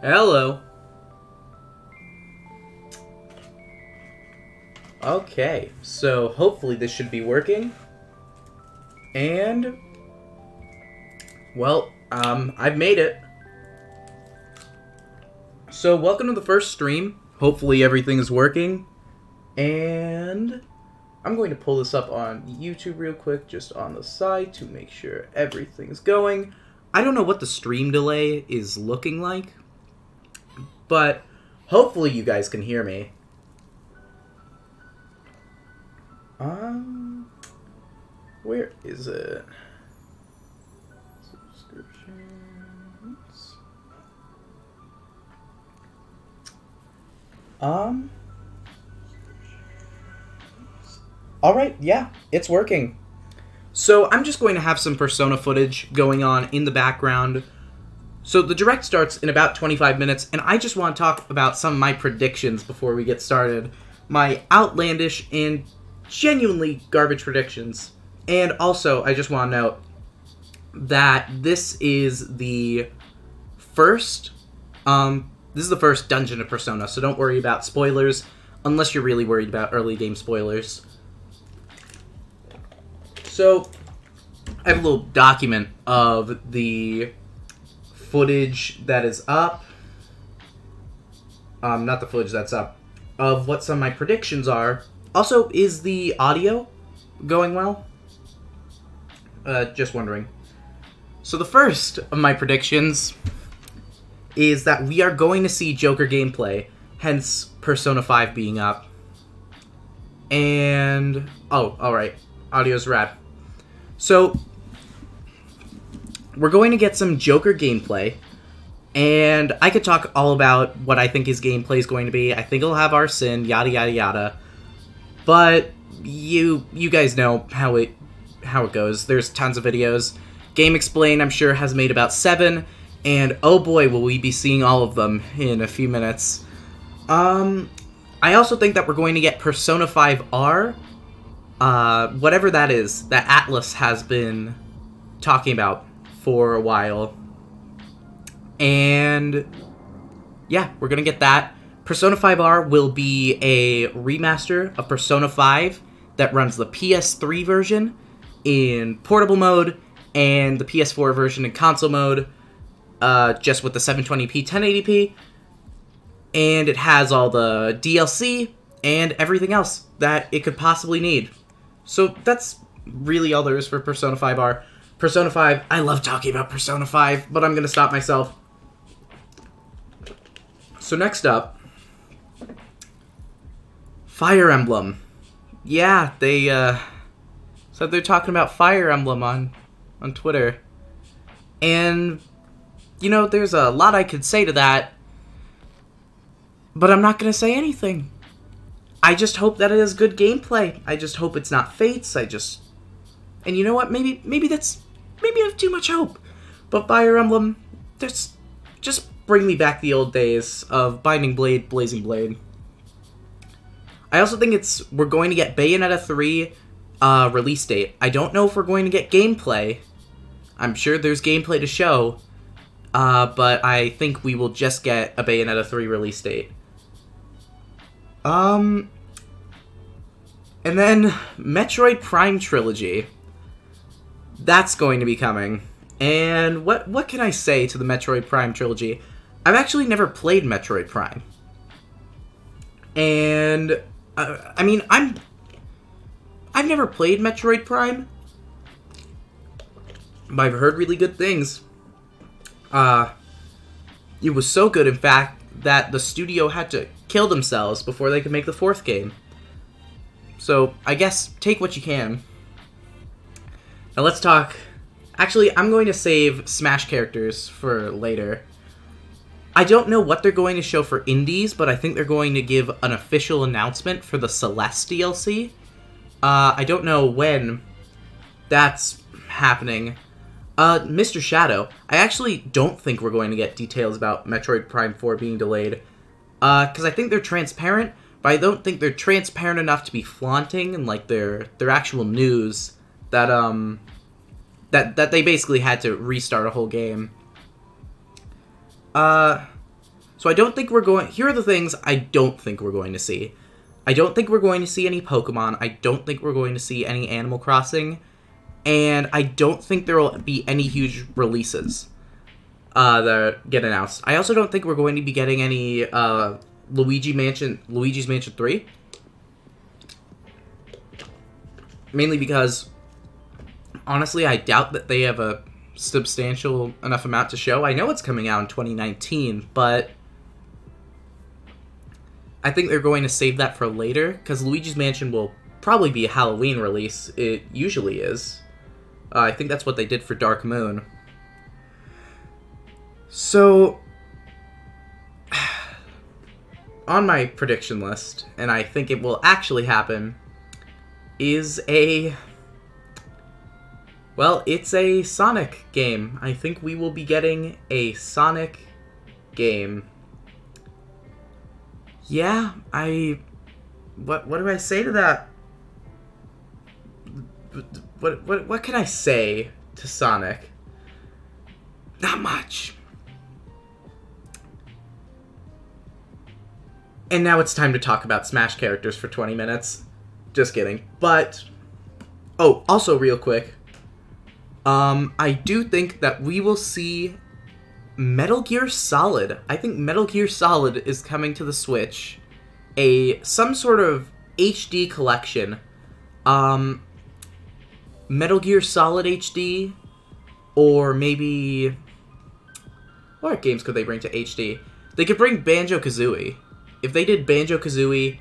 Hello. Okay, so hopefully this should be working. And, well, I've made it. So welcome to the first stream. Hopefully everything is working. And I'm going to pull this up on YouTube real quick, just on the side, to make sure everything's going. I don't know what the stream delay is looking like, but hopefully you guys can hear me. Where is it? Subscriptions. Alright, yeah, it's working. So I'm just going to have some Persona footage going on in the background. So the direct starts in about 25 minutes, and I just want to talk about some of my predictions before we get started. My outlandish and genuinely garbage predictions. And also, I just want to note that this is the first dungeon of Persona, so don't worry about spoilers, unless you're really worried about early game spoilers. So, I have a little document of the footage that is up. Not the footage that's up. Of what some of my predictions are. Also, is the audio going well? Just wondering. So the first of my predictions is that we are going to see Joker gameplay, hence Persona 5 being up. And... oh, alright. Audio's rad. So, we're going to get some Joker gameplay, and I could talk all about what I think his gameplay is going to be. I think he'll have Arsene, yada yada yada. But you guys know how it goes. There's tons of videos. Game Explain, I'm sure, has made about 7, and oh boy, will we be seeing all of them in a few minutes. I also think that we're going to get Persona 5R, whatever that is, that Atlus has been talking about for a while. And yeah, we're gonna get that. Persona 5R will be a remaster of Persona 5 that runs the PS3 version in portable mode and the PS4 version in console mode, just with the 720p 1080p. And it has all the DLC and everything else that it could possibly need. So that's really all there is for Persona 5R. Persona 5, I love talking about Persona 5, but I'm going to stop myself. So next up, Fire Emblem. Yeah, they said they're talking about Fire Emblem on Twitter. And, you know, there's a lot I could say to that, but I'm not going to say anything. I just hope that it is good gameplay. I just hope it's not Fates. And you know what? Maybe I have too much hope. But Fire Emblem, just bring me back the old days of Binding Blade, Blazing Blade. I also think we're going to get Bayonetta 3 release date. I don't know if we're going to get gameplay. I'm sure there's gameplay to show. But I think we will just get a Bayonetta 3 release date. And then Metroid Prime Trilogy. That's going to be coming. And what can I say to the Metroid Prime Trilogy? I've actually never played Metroid Prime. And, I mean, I've never played Metroid Prime, but I've heard really good things. It was so good, in fact, that the studio had to kill themselves before they could make the 4th game. So, I guess, take what you can. Now let's talk... Actually, I'm going to save Smash characters for later. I don't know what they're going to show for indies, but I think they're going to give an official announcement for the Celeste DLC. I don't know when that's happening. Mr. Shadow, I actually don't think we're going to get details about Metroid Prime 4 being delayed. Because I think they're transparent, but I don't think they're transparent enough to be flaunting and like their actual news that that they basically had to restart a whole game. So I don't think we're going... Here are the things I don't think we're going to see. I don't think we're going to see any Pokemon. I don't think we're going to see any Animal Crossing. And I don't think there will be any huge releases that get announced. I also don't think we're going to be getting any Luigi's Mansion 3. Mainly because, honestly, I doubt that they have a substantial enough amount to show. I know it's coming out in 2019, but I think they're going to save that for later, because Luigi's Mansion will probably be a Halloween release. It usually is. I think that's what they did for Dark Moon. So, on my prediction list, and I think it will actually happen, is a... Well, it's a Sonic game. I think we will be getting a Sonic game. Yeah, What do I say to that? What can I say to Sonic? Not much. And now it's time to talk about Smash characters for 20 minutes. Just kidding. But, oh, also real quick, I do think that we will see Metal Gear Solid. I think Metal Gear Solid is coming to the Switch. Some sort of HD collection. Metal Gear Solid HD, or maybe... What games could they bring to HD? They could bring Banjo-Kazooie. If they did Banjo-Kazooie,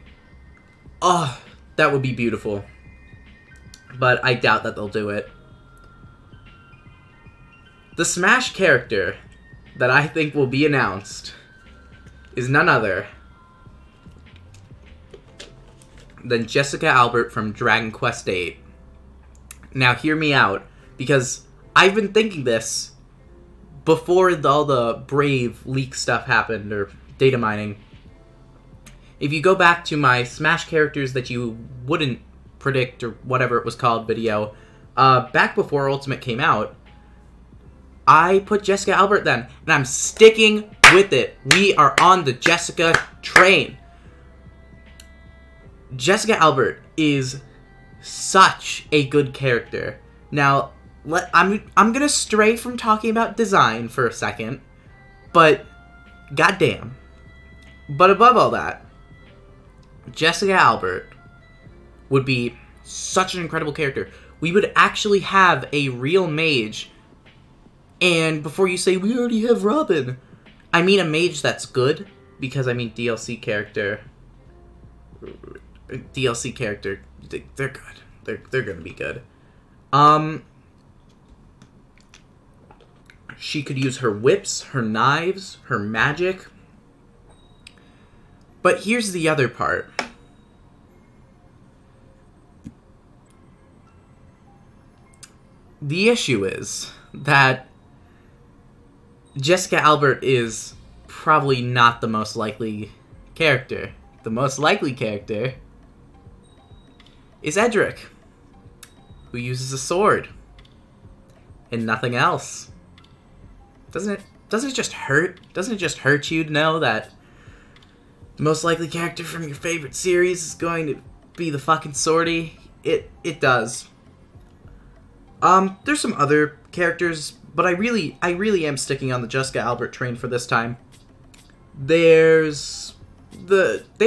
oh, that would be beautiful. But I doubt that they'll do it. The Smash character that I think will be announced is none other than Jessica Albert from Dragon Quest VIII. Now, hear me out, because I've been thinking this before all the Brave leak stuff happened, or data mining. If you go back to my Smash characters that you wouldn't predict, or whatever it was called video, back before Ultimate came out, I put Jessica Albert then, and I'm sticking with it. We are on the Jessica train. Jessica Albert is such a good character. Now, I'm gonna stray from talking about design for a second, but goddamn. But above all that, Jessica Albert would be such an incredible character. We would actually have a real mage, and before you say, we already have Robin, I mean a mage that's good, because I mean DLC character, they're good. They're gonna be good. She could use her whips, her knives, her magic. But here's the other part. The issue is that Jessica Albert is probably not the most likely character. The most likely character is Edric, who uses a sword and nothing else. Doesn't it just hurt? Doesn't it just hurt you to know that the most likely character from your favorite series is going to be the fucking Swordy? It does. There's some other characters, but I really am sticking on the Jessica Albert train for this time. They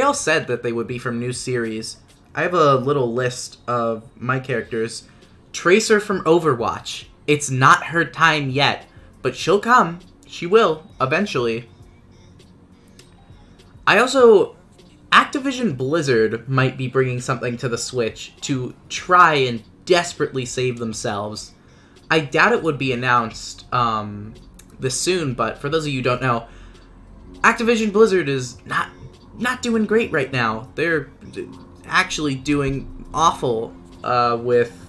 all said that they would be from new series. I have a little list of my characters. Tracer from Overwatch. It's not her time yet, but she'll come. She will, eventually. Activision Blizzard might be bringing something to the Switch to try and desperately save themselves. I doubt it would be announced this soon, but for those of you who don't know, Activision Blizzard is not doing great right now. They're actually doing awful with,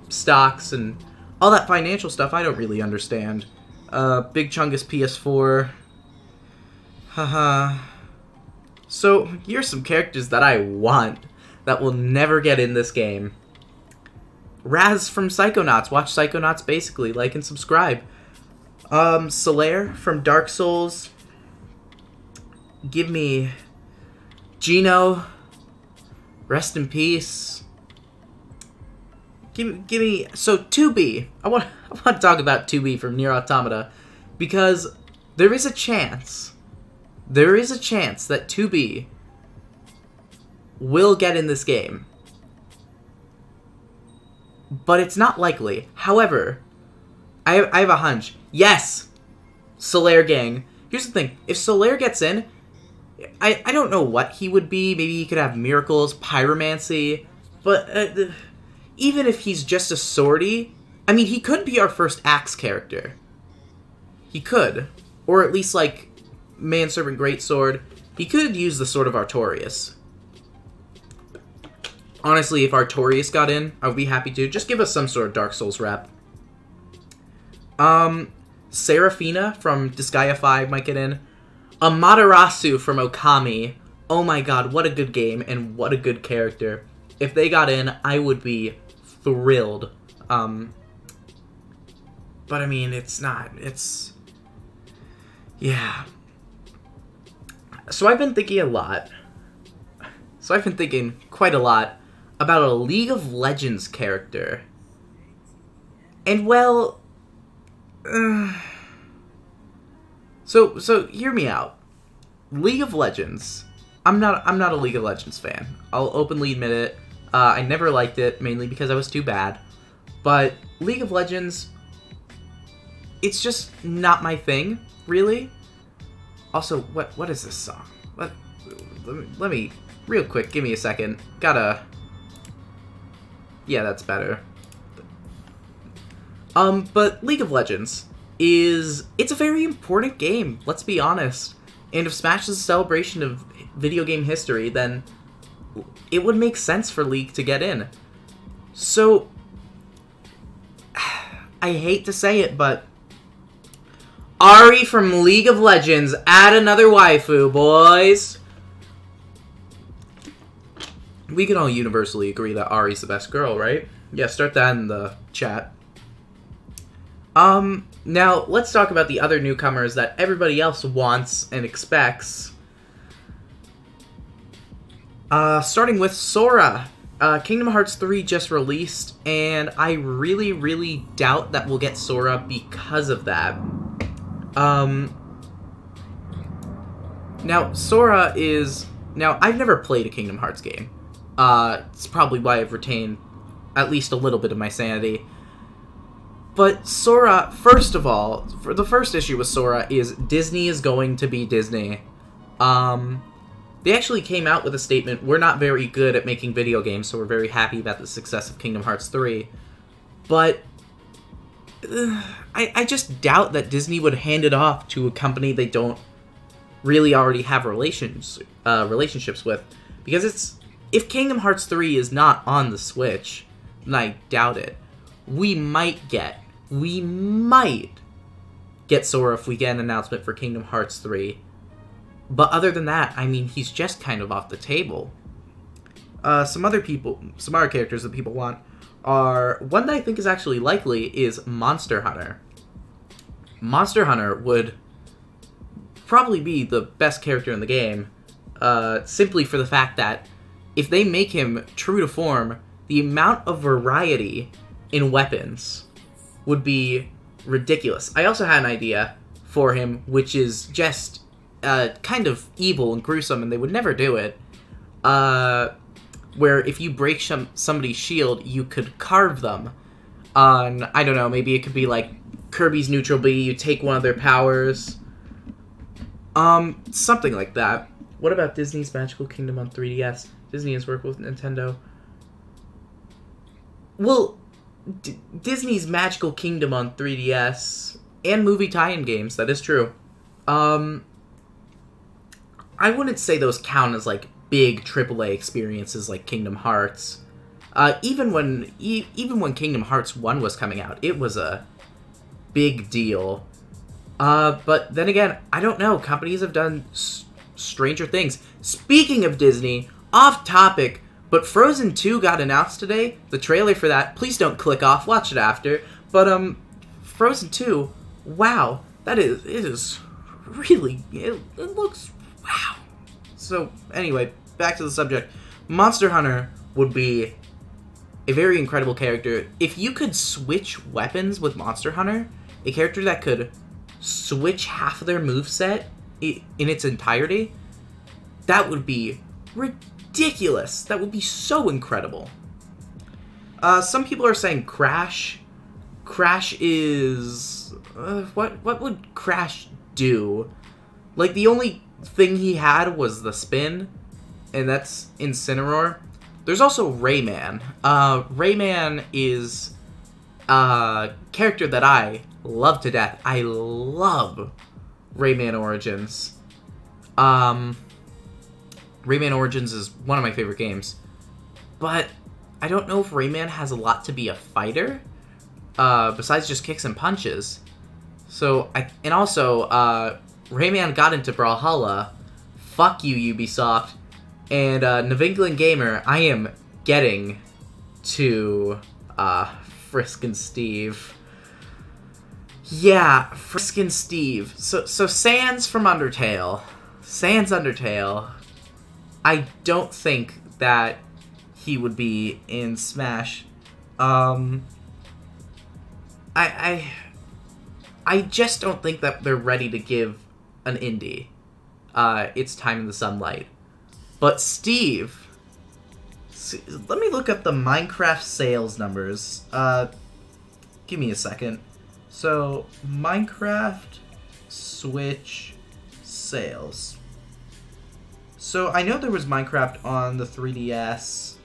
stocks and all that financial stuff. I don't really understand. Big Chungus PS4. Haha. So, here's some characters that I want that will never get in this game. Raz from Psychonauts. Watch Psychonauts basically. Like and subscribe. Solaire from Dark Souls. Give me Gino. Rest in peace. Give me... So, 2B. I want to talk about 2B from Nier Automata. Because there is a chance... There is a chance that 2B will get in this game. But it's not likely. However, I have a hunch. Yes! Solaire Gang. Here's the thing. If Solaire gets in, I don't know what he would be. Maybe he could have miracles, pyromancy. But even if he's just a swordy, I mean, he could be our first Axe character. He could. Or at least, like, Manservant Greatsword. He could use the Sword of Artorias. Honestly, if Artorias got in, I would be happy to. Just give us some sort of Dark Souls rep. Seraphina from Disgaea 5 might get in. Amaterasu from Okami. Oh my god, what a good game, and what a good character. If they got in, I would be thrilled. But I mean, it's not. It's... Yeah. So I've been thinking a lot. So I've been thinking quite a lot about a League of Legends character. And well... So hear me out. League of Legends. I'm not a League of Legends fan. I'll openly admit it. I never liked it, mainly because I was too bad. But League of Legends, it's just not my thing, really. Also, what is this song? Let me real quick, give me a second. Yeah, that's better. But League of Legends it's a very important game, let's be honest. And if Smash is a celebration of video game history, then it would make sense for League to get in. So, I hate to say it, but Ahri from League of Legends, add another waifu, boys! We can all universally agree that Ahri's the best girl, right? Yeah, start that in the chat. Now, let's talk about the other newcomers that everybody else wants and expects. Starting with Sora. Kingdom Hearts 3 just released, and I really, really doubt that we'll get Sora because of that. Now, Sora is... Now, I've never played a Kingdom Hearts game. It's probably why I've retained at least a little bit of my sanity. But Sora, first of all, for the first issue with Sora is Disney is going to be Disney. They actually came out with a statement, we're not very good at making video games, so we're very happy about the success of Kingdom Hearts 3. But I just doubt that Disney would hand it off to a company they don't really already have relationships with. Because if Kingdom Hearts 3 is not on the Switch, and I doubt it, we might get Sora if we get an announcement for Kingdom Hearts 3. But other than that, I mean, he's just kind of off the table. Some other characters that people want are... One that I think is actually likely is Monster Hunter. Monster Hunter would probably be the best character in the game, simply for the fact that if they make him true to form, the amount of variety in weapons would be ridiculous. I also had an idea for him, which is just kind of evil and gruesome, and they would never do it, where if you break somebody's shield, you could carve them on, I don't know, maybe it could be like Kirby's Neutral B, you take one of their powers, something like that. What about Disney's Magical Kingdom on 3DS? Disney has worked with Nintendo. Well, Disney's Magical Kingdom on 3DS and movie tie-in games, that is true. I wouldn't say those count as like big AAA experiences like Kingdom Hearts. Even when Kingdom Hearts 1 was coming out, it was a big deal. But then again, I don't know. Companies have done stranger things. Speaking of Disney, off topic, but Frozen 2 got announced today. The trailer for that. Please don't click off. Watch it after. But Frozen 2. Wow, it is really. It looks Wow. So, anyway, back to the subject. Monster Hunter would be a very incredible character. If you could switch weapons with Monster Hunter, a character that could switch half of their moveset in its entirety, that would be ridiculous. That would be so incredible. Some people are saying Crash. Crash is... what would Crash do? Like, the only thing he had was the spin, and that's Incineroar. There's also Rayman. Rayman is a character that I love to death. I love Rayman Origins. Rayman Origins is one of my favorite games. But I don't know if Rayman has a lot to be a fighter, besides just kicks and punches. So, Rayman got into Brawlhalla. Fuck you, Ubisoft. And, Navingling Gamer, I am getting to, Frisk and Steve. Yeah, Frisk and Steve. So Sans from Undertale. Sans Undertale. I don't think that he would be in Smash. I just don't think that they're ready to give an indie its time in the sunlight. But Steve, let me look up the Minecraft sales numbers. Give me a second. So, Minecraft Switch sales. So, I know there was Minecraft on the 3DS.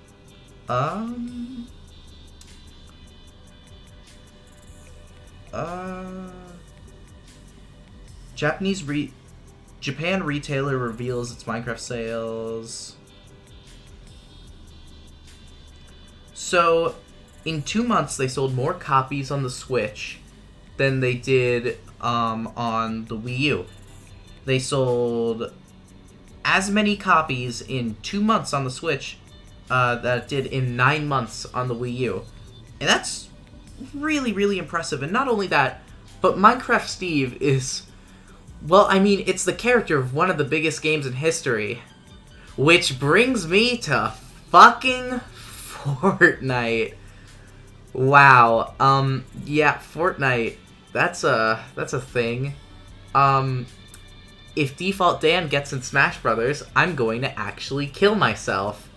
Japan retailer reveals its Minecraft sales. So, in 2 months, they sold more copies on the Switch than they did on the Wii U. They sold as many copies in 2 months on the Switch that it did in 9 months on the Wii U. And that's really, really impressive. And not only that, but Minecraft Steve is... well, I mean, it's the character of one of the biggest games in history. Which brings me to fucking Fortnite. Wow. Yeah, Fortnite. That's a thing. If Default Dan gets in Smash Brothers, I'm going to actually kill myself.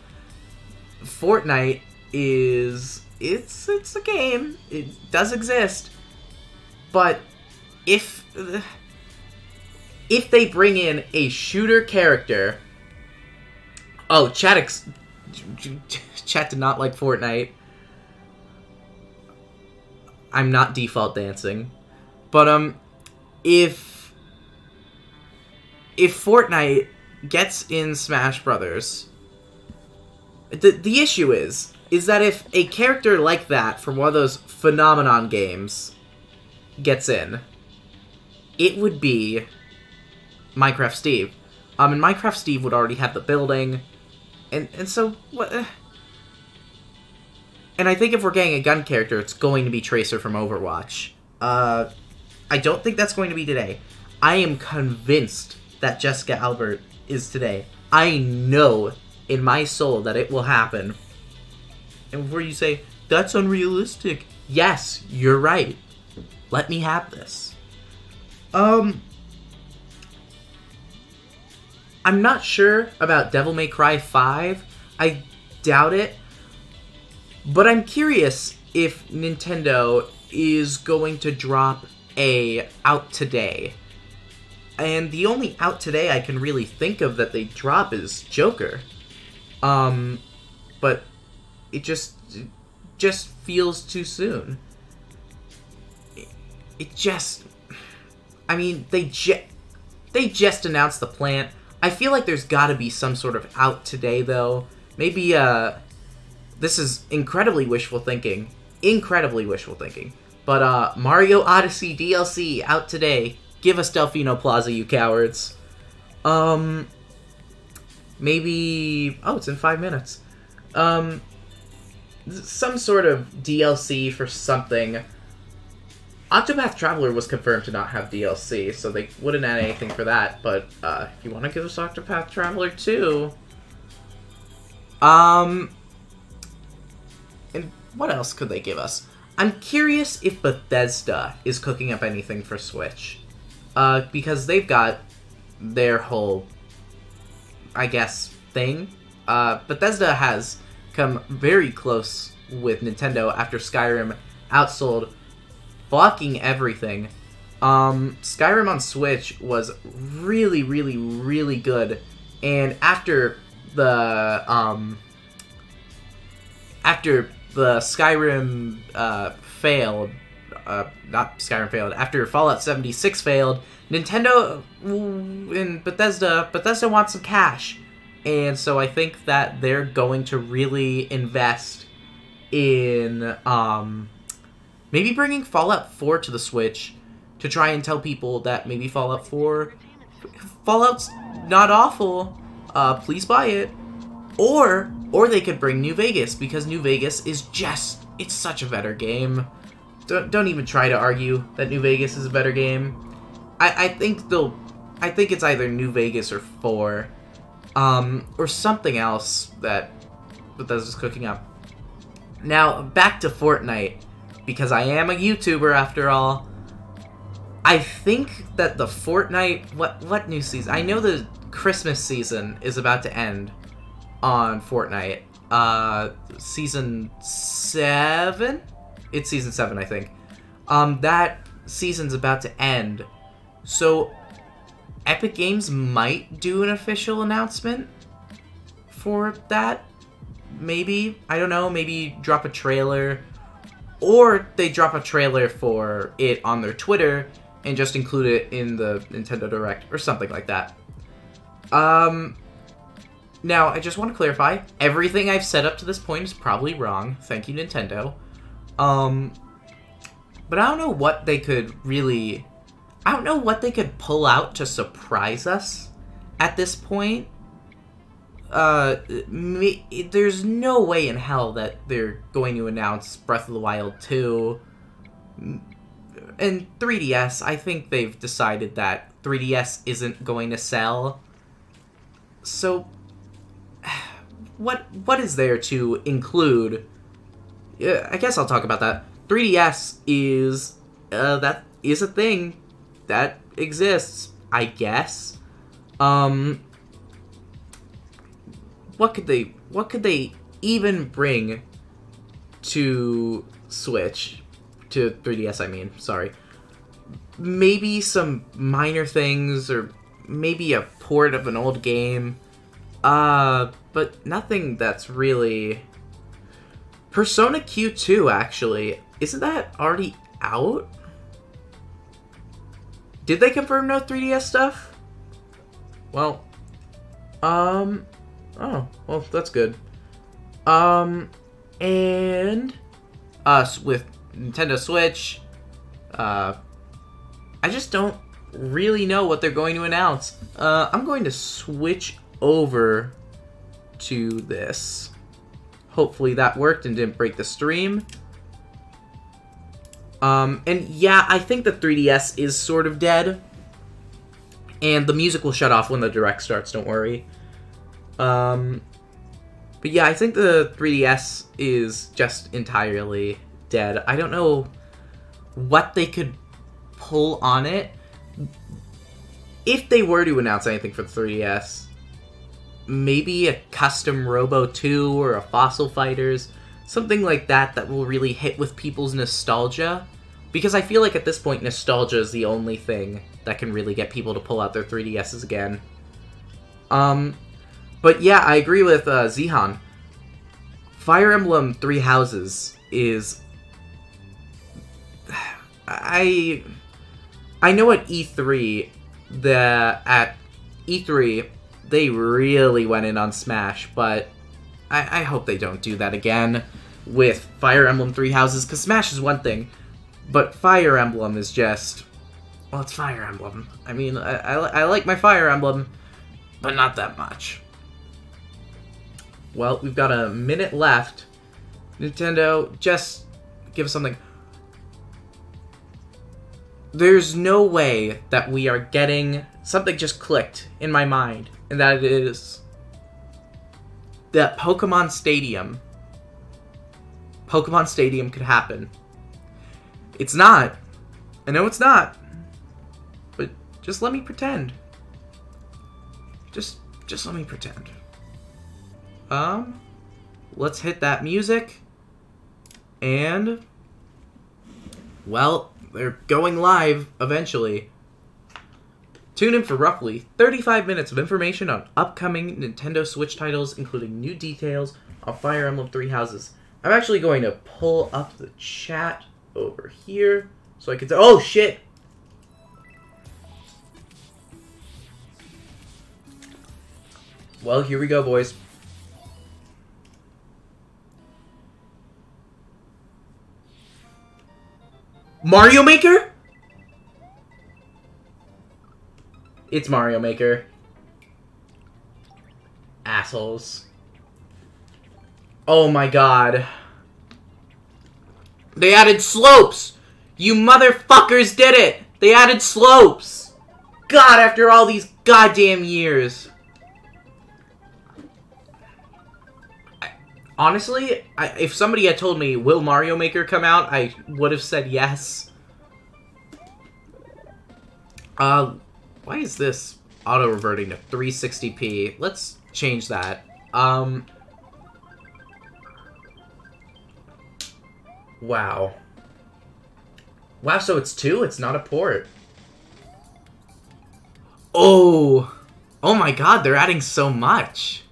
Fortnite is... It's a game. It does exist. But if they bring in a shooter character... Oh, chat did not like Fortnite. I'm not default dancing. But, if Fortnite gets in Smash Brothers, the issue is that if a character like that from one of those Phenomenon games gets in, it would be Minecraft Steve. And Minecraft Steve would already have the building, and so what? And I think if we're getting a gun character, it's going to be Tracer from Overwatch. I don't think that's going to be today. I am convinced that Jessica Albert is today. I know in my soul that it will happen. And before you say, that's unrealistic. Yes, you're right. Let me have this. I'm not sure about Devil May Cry 5. I doubt it. But I'm curious if Nintendo is going to drop a out today. And the only out today I can really think of that they drop is Joker. But it just feels too soon. It just... I mean, they just announced the plant. I feel like there's gotta be some sort of out today, though. Maybe, this is incredibly wishful thinking. Incredibly wishful thinking. But, Mario Odyssey DLC out today. Give us Delfino Plaza, you cowards. Maybe... Oh, it's in 5 minutes. Some sort of DLC for something. Octopath Traveler was confirmed to not have DLC, so they wouldn't add anything for that, but if you want to give us Octopath Traveler 2... And what else could they give us? I'm curious if Bethesda is cooking up anything for Switch. Because they've got their whole, I guess, thing. Bethesda has come very close with Nintendo after Skyrim outsold fucking everything. Skyrim on Switch was really, really, really good, and after the Skyrim failed, not Skyrim failed, after Fallout 76 failed, Nintendo and Bethesda wants some cash, and so I think that they're going to really invest in maybe bringing Fallout 4 to the Switch to try and tell people that maybe Fallout's not awful, please buy it. Or they could bring New Vegas, because New Vegas is just, it's such a better game. Don't even try to argue that New Vegas is a better game. I think it's either New Vegas or 4, or something else that Bethesda's cooking up. Now, back to Fortnite, because I am a YouTuber after all. I think that the Fortnite, what new season? I know the Christmas season is about to end on Fortnite. Season 7? It's season 7, I think. That season's about to end. So, Epic Games might do an official announcement for that. Maybe. I don't know. Maybe drop a trailer. Or they drop a trailer for it on their Twitter and just include it in the Nintendo Direct or something like that. Now, I just want to clarify, everything I've said up to this point is probably wrong. Thank you, Nintendo. But I don't know what they could really... I don't know what they could pull out to surprise us at this point. There's no way in hell that they're going to announce Breath of the Wild 2. And 3DS, I think they've decided that 3DS isn't going to sell. So... What is there to include? I guess I'll talk about that. 3DS is that is a thing that exists, I guess. What could they even bring to Switch? To 3DS, I mean. Sorry. Maybe some minor things, or maybe a port of an old game. But nothing that's really... Persona Q2, actually. Isn't that already out? Did they confirm no 3DS stuff? Well, oh, well, that's good. And, with Nintendo Switch, I just don't really know what they're going to announce. I'm going to switch over to this. Hopefully that worked and didn't break the stream. And yeah, I think the 3DS is sort of dead. And the music will shut off when the Direct starts, don't worry. But yeah, I think the 3DS is just entirely dead. I don't know what they could pull on it. If they were to announce anything for the 3DS, maybe a custom Robo 2 or a Fossil Fighters, something like that that will really hit with people's nostalgia. Because I feel like at this point, nostalgia is the only thing that can really get people to pull out their 3DSs again. But yeah, I agree with Zihan. Fire Emblem Three Houses is... I know at E3, at E3, they really went in on Smash, but I hope they don't do that again with Fire Emblem Three Houses, because Smash is one thing, but Fire Emblem is just... Well, it's Fire Emblem. I mean, I like my Fire Emblem, but not that much. Well, we've got a minute left. Nintendo, just give us something. There's no way that we are getting... Something just clicked in my mind, and that it is that Pokemon Stadium could happen. It's not. I know it's not. But just let me pretend. Just let me pretend. Let's hit that music. And... well, they're going live eventually. Tune in for roughly 35 minutes of information on upcoming Nintendo Switch titles, including new details on Fire Emblem Three Houses. I'm actually going to pull up the chat over here so I can... oh, shit! Well, here we go, boys. Mario Maker? It's Mario Maker. Assholes. Oh my god. They added slopes! You motherfuckers did it! They added slopes! God, after all these goddamn years. Honestly, if somebody had told me, will Mario Maker come out, I would have said yes. Why is this auto-reverting to 360p? Let's change that. Wow. Wow, so it's 2? It's not a port. Oh! Oh my god, they're adding so much.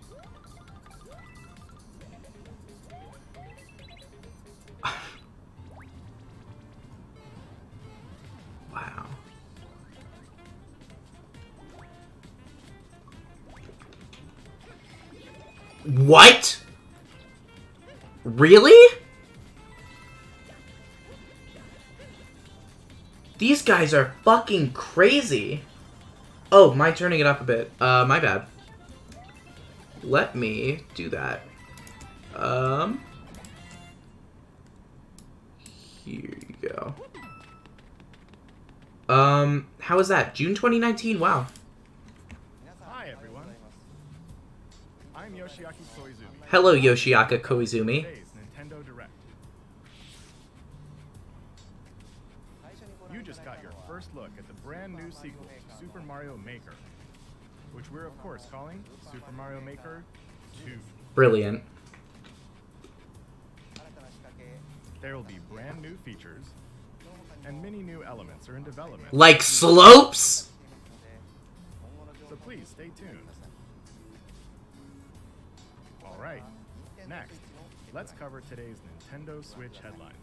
Wow. What? Really? These guys are fucking crazy. Oh, am I turning it up a bit? My bad. Let me do that. Here you go. How is that? June 2019? Wow. Hi, everyone. I'm Yoshiaki Koizumi. Hello, Yoshiaka Koizumi. Today's Nintendo Direct. You just got your first look at the brand new sequel to Super Mario Maker, which we're of course calling Super Mario Maker 2. Brilliant. There will be brand new features, and many new elements are in development. Like slopes? So please stay tuned. Alright, next, let's cover today's Nintendo Switch headlines.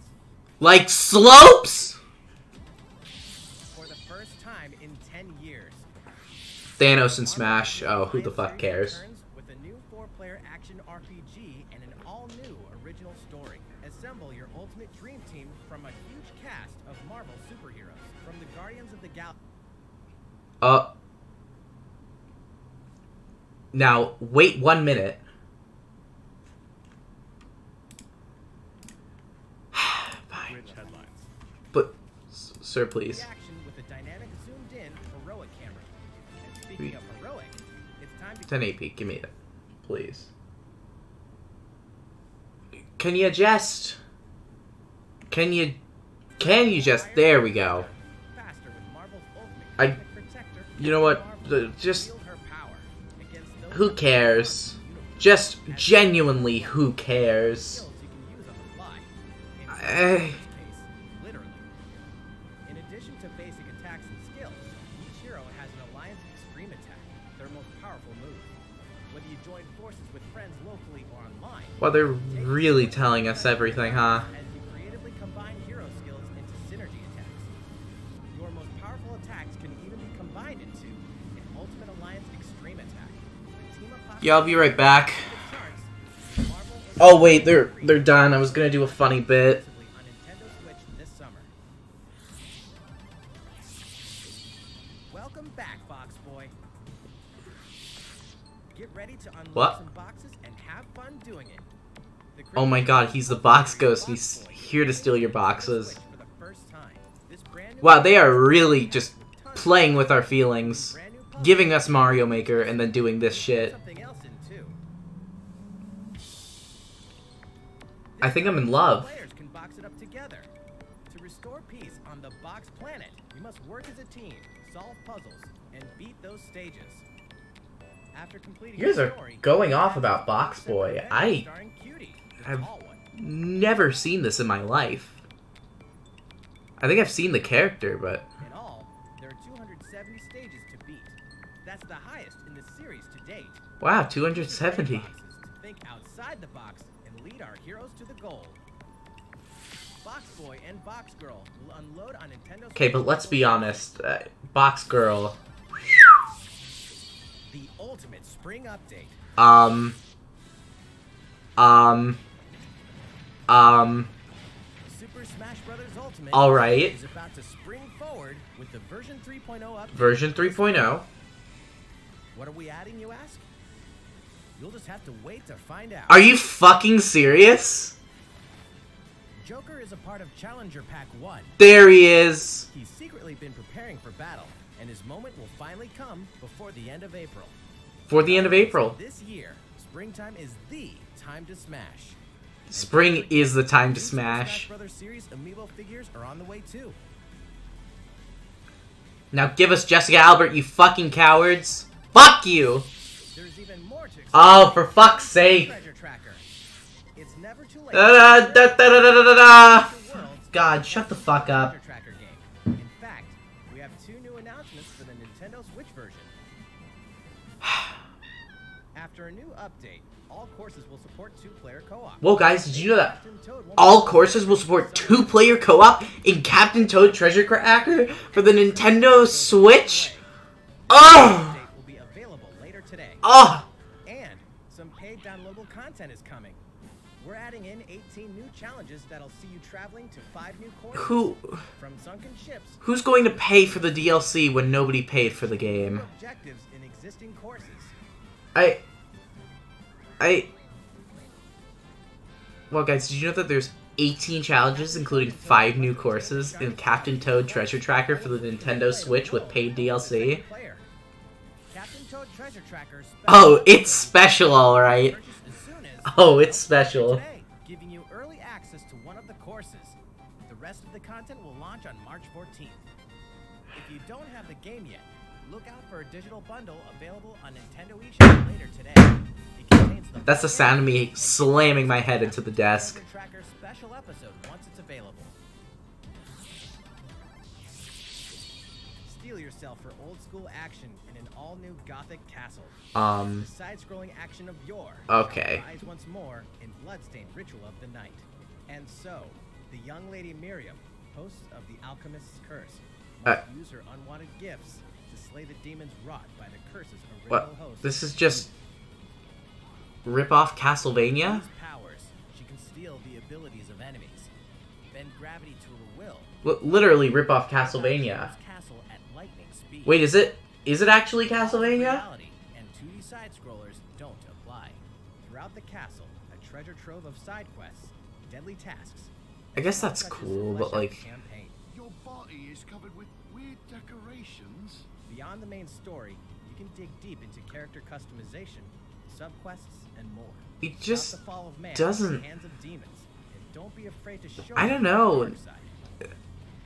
Like slopes? For the first time in 10 years. Thanos and Smash. Oh, who the fuck cares? With a new 4-player action RPG and an all-new original story. Assemble your ultimate dream team from a huge cast of Marvel superheroes. From the Guardians of the Galaxy. Now, wait 1 minute. Fine. Switch headlines. But, sir, please. Action with a dynamic zoomed-in heroic camera. And speaking of heroic, it's time to 1080p, give me that, please. Can you just... Can you just... There we go. faster with Marvel's ultimate I... cosmic protector. You know what? Just... Wield her power against those Who cares? Just genuinely, who cares? skills you can use on the fly. Eh. Case, literally. In addition to basic attacks and skills, each hero has an Alliance Extreme Attack, their most powerful move. Whether you join forces with friends locally or online, Well, they're really telling us everything, huh? as you creatively combine hero skills into synergy attacks. Your most powerful attacks can even be combined into an Ultimate Alliance Extreme Attack. The team up Yeah, I'll be right back. charts, Marvel is Oh wait, they're done. I was gonna do a funny bit. exclusively on Nintendo Switch this summer. Welcome back, Box Boy. Get ready to unlock What? some boxes and have fun doing it. The Oh my god, he's the box ghost. He's here to steal your boxes. For the first time, this brand new Wow, they are really just playing with our feelings. Giving us Mario Maker and then doing this shit. Something else in too. I think I'm in love. Players can box it up together. To restore peace on the Box Planet, we must work as a team, solve puzzles, and beat those stages. After completing You guys the are story, going off about Box Boy. starring Cutie, the I've tall one. never seen this in my life. I think I've seen the character, but... In all, there are 270 stages to beat. That's the highest in the series to date. Wow, 270. Boxes to think outside the box and lead our heroes to the goal. Box Boy and Box Girl will unload on Nintendo. Okay, but let's be honest. Box Girl... The ultimate spring update. Super Smash Bros. Ultimate Alright. is about to spring forward with the version 3.0 update. Version 3.0. What are we adding, you ask? You'll just have to wait to find out. Are you fucking serious? Joker is a part of Challenger Pack 1. There he is. He's secretly been preparing for battle, and his moment will finally come before the end of April. For the end of April. This year, springtime is the time to smash. Spring is the time to New Super Smash smash. Brothers series amiibo figures are on the way too. Now give us Jessica Albert, you fucking cowards. Fuck you. There's even more to Oh, for fuck's sake. Treasure Tracker. It's never too late. Da, da, da, da, da, da, da. God, shut the fuck up. Treasure Tracker game. In fact, we have 2 new announcements for the Nintendo Switch version. After a new update, all courses will support 2-player co-op. Whoa, guys, did you know that Captain Toad won't all be courses will support 2-player co-op in Captain Toad Treasure Cracker for the Nintendo Switch? Oh! Update will be available later today. Oh! And some paid downloadable content is coming. We're adding in 18 new challenges that'll see you traveling to 5 new courses. Who's Sunken ships. going to pay for the DLC when nobody paid for the game? Objectives in existing courses. Well, guys, did you know that there's 18 challenges, including 5 new courses, in Captain Toad Treasure Tracker for the Nintendo Switch with paid DLC? Captain Toad Treasure Tracker. Oh, it's special, alright. Oh, it's special. Today, giving you early access to one of the courses. The rest of the content will launch on March 14th. If you don't have the game yet, look out for a digital bundle available on Nintendo eShop later today. It contains the That's the sound of me slamming my head into the desk. Treasure Tracker special episode once it's available. Steel yourself for old school action in an all-new gothic castle. The side-scrolling action of yore. Okay. Rise once more in bloodstained ritual of the night. And so, the young lady Miriam, host of the Alchemist's Curse, must use her unwanted gifts to slay the demons wrought by the curse's original What? host. This is just rip-off Castlevania? With these powers, she can steal the abilities of enemies, bend gravity to her will. Literally rip-off Castlevania. Castle at lightning speed. Wait, is it actually Castlevania? Reality and 2D side-scrollers don't apply. Throughout the castle, a treasure trove of side quests, deadly tasks. I guess that's such as cool, the but Flesh Out like... campaign. Your body is covered with weird decorations. Beyond the main story, you can dig deep into character customization, subquests, and more. It Stop just the fall of man doesn't... at the hands of demons, and don't be afraid to show I them don't know. the dark side.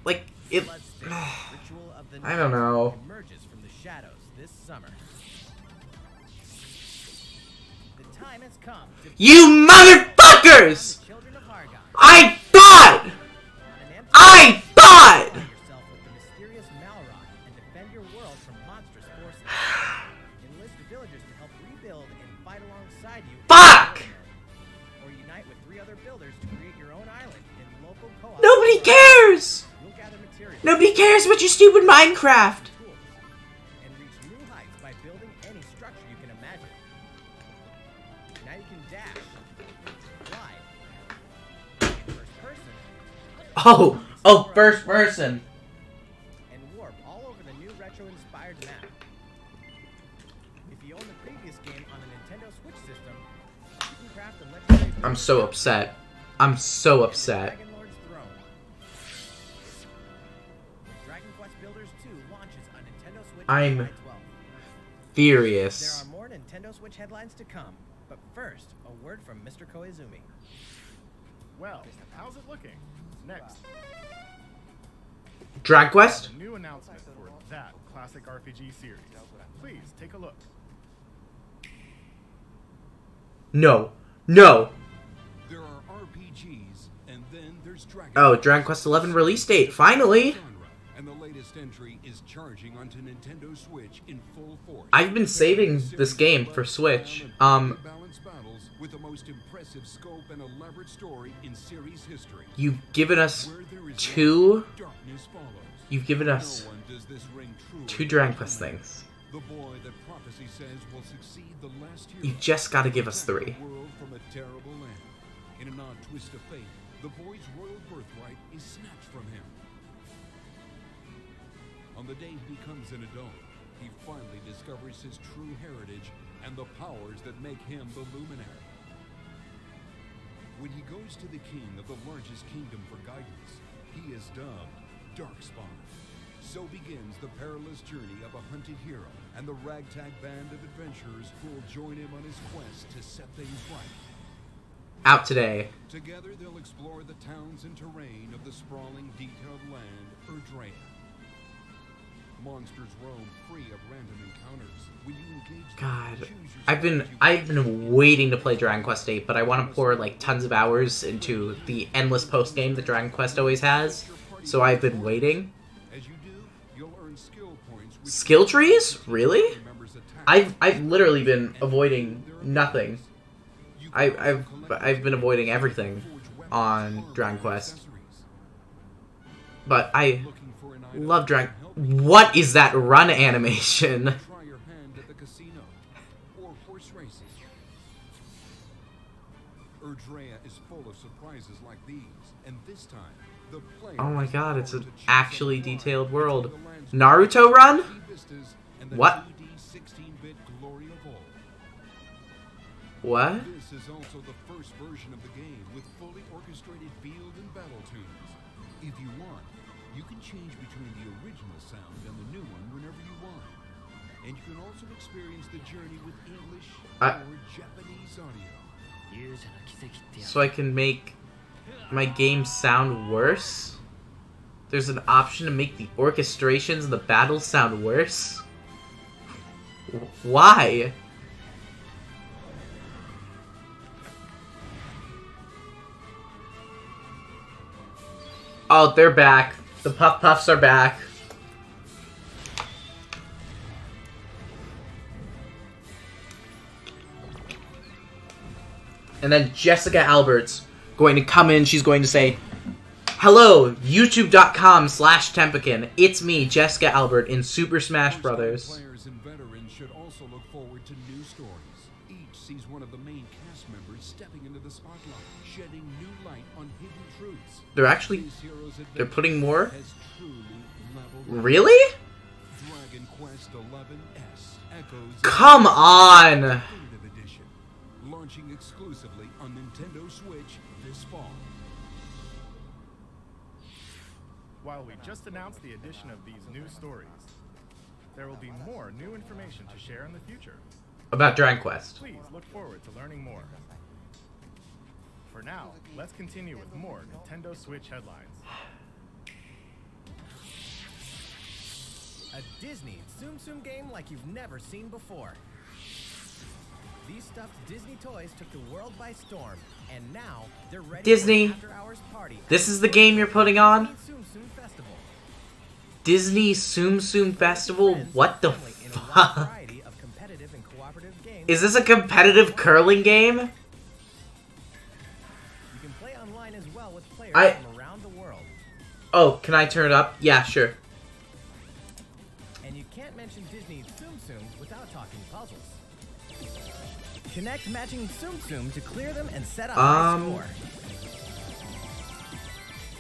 Like, it... Bloodstained Ritual of the I don't Night know. emerges from the shadows this summer. The time has come to You motherfuckers! the children of Argon. I thought! On an empty I thought! Find yourself with the mysterious Malrock and defend your world from monstrous forces. Enlist villagers to help rebuild and fight alongside you. Fuck! Or unite with 3 other builders to create your own island in local co-op. Nobody cares! You'll gather materials. Nobody cares about your stupid Minecraft! Tools, and reach new heights by building any structure you can imagine. Now you can dash, fly, in first person, Oh, first person. and warp all over the new retro-inspired map. If you own the previous game on the Nintendo Switch system, you can craft a legendary. I'm so upset. I'm so upset. Dragon Lord's throne. With launches on Nintendo Switch I'm July 12th. There furious. are more Nintendo Switch headlines to come, but first, a word from Mr. Koizumi. Well, how's it looking? Next, Dragon Quest? a new announcement for that classic RPG series. Please take a look. No. No. There are RPGs, and then there's Dragon Oh, Dragon Quest 11 release date. Finally. genre, and the latest entry is charging onto Nintendo Switch in full force. I've been saving this game for Switch. Balanced battles with the most impressive scope and elaborate story in series history. You've given us Where there is two. light, darkness follows. You've given us No one does this ring truer two than Dragon Quest Luminary, things. The boy that prophecy says will succeed the last hero. You just gotta give us Protect 3. the world from a terrible land. In an odd twist of fate, the boy's royal birthright is snatched from him. On the day he becomes an adult, he finally discovers his true heritage and the powers that make him the Luminary. When he goes to the king of the largest kingdom for guidance, he is dubbed Darkspawn. So begins the perilous journey of a hunted hero and the ragtag band of adventurers who will join him on his quest to set things right. Out today. Together they'll explore the towns and terrain of the sprawling, detailed land, Erdrea. Monsters roam free of random encounters. When you engage them, God, choose your I've strategy. been waiting to play Dragon Quest 8, but I want to pour like tons of hours into the endless post game that Dragon Quest always has. So I've been waiting. As you do, you'll earn skill points which Skill trees? Really? members attack. I've literally been avoiding nothing. I've been avoiding everything on Dragon Quest. But I Looking for an item love that Dragon. can help you What is that run animation? try your hand at the casino or horse racing. Erdrea is full of surprises like these, and this time the player Oh my has the god, it's power an to choose actually a line detailed between world. the lands Naruto run? sea vistas and the What? 2D 16-bit glory of old. What? This is also the first version of the game with fully orchestrated field and battle tunes. If you want, you can change between the original sound and the new one whenever you want. And you can also experience the journey with English I- or Japanese audio. So I can make my game sound worse? There's an option to make the orchestrations and the battles sound worse? Why? Oh, they're back. The Puff Puffs are back. And then Jessica Albert's going to come in. She's going to say, "Hello, youtube.com/Tempekin. It's me, Jessica Albert, in Super Smash Brothers." Players and veterans should also look forward to new stories. Each sees one of the main cast members stepping into the spotlight, shedding new light on hidden truths. They're actually, These heroes' they're adventure putting more? has truly leveled up. Really? Dragon Quest XI's echoes Come on! Definitive Edition, launching exclusively on Nintendo Switch this fall. While we just announced the addition of these new stories, there will be more new information to share in the future. About Dragon Quest. Please look forward to learning more. For now, let's continue with more Nintendo Switch headlines. A Disney Tsum Tsum game like you've never seen before. These stuffed Disney toys took the world by storm, and now they're ready Disney, for an after-hours party. This is the game you're putting on? Disney Tsum Tsum Festival. Disney Tsum Tsum Festival? Friends What the and family in a wide fuck? variety of competitive and cooperative games. Is this a competitive curling game? You can play online as well with players I- from around the world. Oh, can I turn it up? Yeah, sure. And you can't mention Disney Tsum Tsum without talking puzzles. Connect matching Tsum Tsum to clear them and set a high score.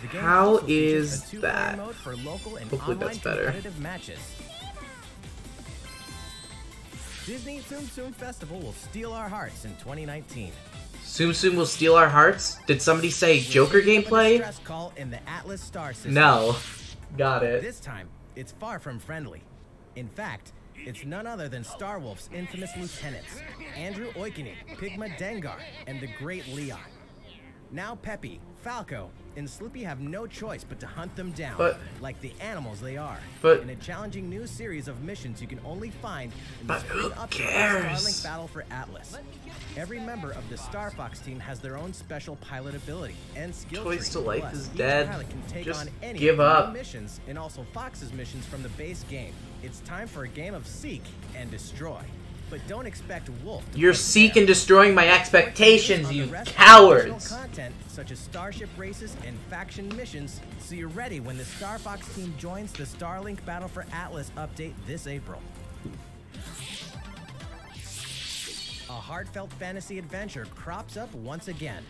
The game how also features is a two-player that? mode for local and Hopefully online that's better. competitive matches. Disney Tsum Tsum Festival will steal our hearts in 2019. Tsum Tsum will steal our hearts? Did somebody say Joker With a gameplay? distress call in the Atlas Star system. No. Got it. This time, It's far from friendly. In fact, it's none other than Starwolf's infamous lieutenants, Andrew Oikonen, Pigma Dengar, and the Great Leon. Now Peppy, Falco, and Slippy have no choice but to hunt them down, like the animals they are, in a challenging new series of missions you can only find in the Spring Update Starlink Battle for Atlas. Every member of the Star Fox team has their own special pilot ability and skill tree. Choice to life Plus, is each dead. pilot can take Just on any give of the up. missions and also Fox's missions from the base game. It's time for a game of Seek and Destroy. But don't expect Wolf to You're play seek fair. and destroying my expectations, On you the rest of the cowards! additional content, such as starship races and faction missions, so you're ready when the Star Fox team joins the Starlink Battle for Atlas update this April. A heartfelt fantasy adventure crops up once again.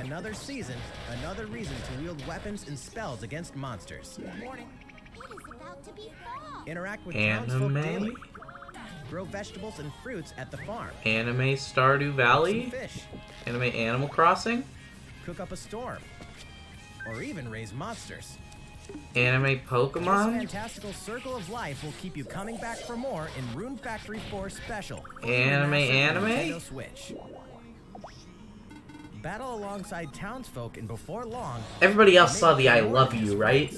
Another season, another reason to wield weapons and spells against monsters. It is about to be fall. Interact with townsfolk daily. Anime? Grow vegetables and fruits at the farm. Anime Stardew Valley? Some fish. Anime Animal Crossing? Cook up a storm. Or even raise monsters. Anime This Pokemon? fantastical circle of life will keep you coming back for more in Rune Factory 4 Special. Anime Remastered for anime? Nintendo Switch. Battle alongside townsfolk, and before long, Everybody else saw the I love you, right?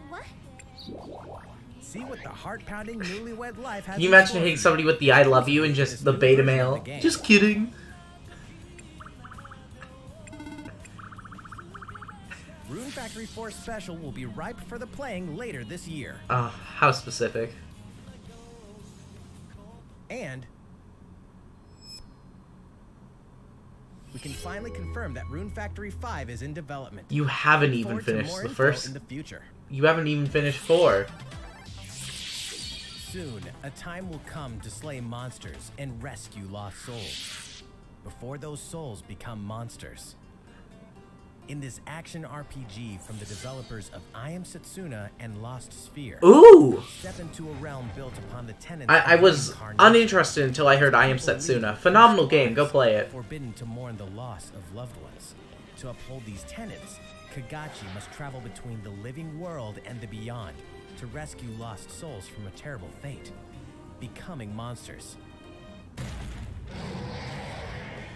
What? see what the heart-pounding newlywed life has. Can you in imagine store hitting for somebody with the I love you and just the beta male? Just kidding. Rune Factory 4 Special will be ripe for the playing later this year. How specific. And we can finally confirm that Rune Factory 5 is in development. You haven't Look even forward to finished more the info first. in the future. You haven't even finished 4. Soon, a time will come to slay monsters and rescue lost souls. Before those souls become monsters. In this action RPG from the developers of I Am Setsuna and Lost Sphere, Ooh! step into a realm built upon the tenets I of was reincarnation. uninterested until I heard I Am Setsuna. Phenomenal game, go play it. Forbidden to mourn the loss of loved ones. To uphold these tenets, Kagachi must travel between the living world and the beyond to rescue lost souls from a terrible fate, becoming monsters.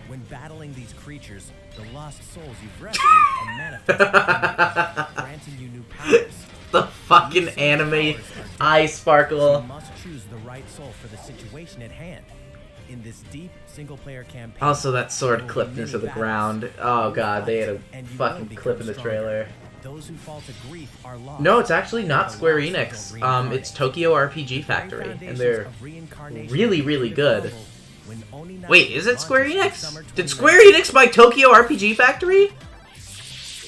When battling these creatures, the lost souls you've rescued can manifest, granting you new powers. The fucking anime eye You sparkle. must choose the right soul for the situation at hand. In this deep single-player campaign. Also, that sword there will clipped be into the many ground. battles. Oh god, they had a And you fucking will clip in the become stronger. trailer. Those who fall to grief are lost. No, it's actually not The Square lost Enix. don't reincarnate. It's Tokyo RPG The very Factory, and foundations they're of reincarnation really, will really be good. available when Oni Wait, Natsu is it Square launches in Enix? summer Did 2019. Square Enix buy Tokyo RPG Factory?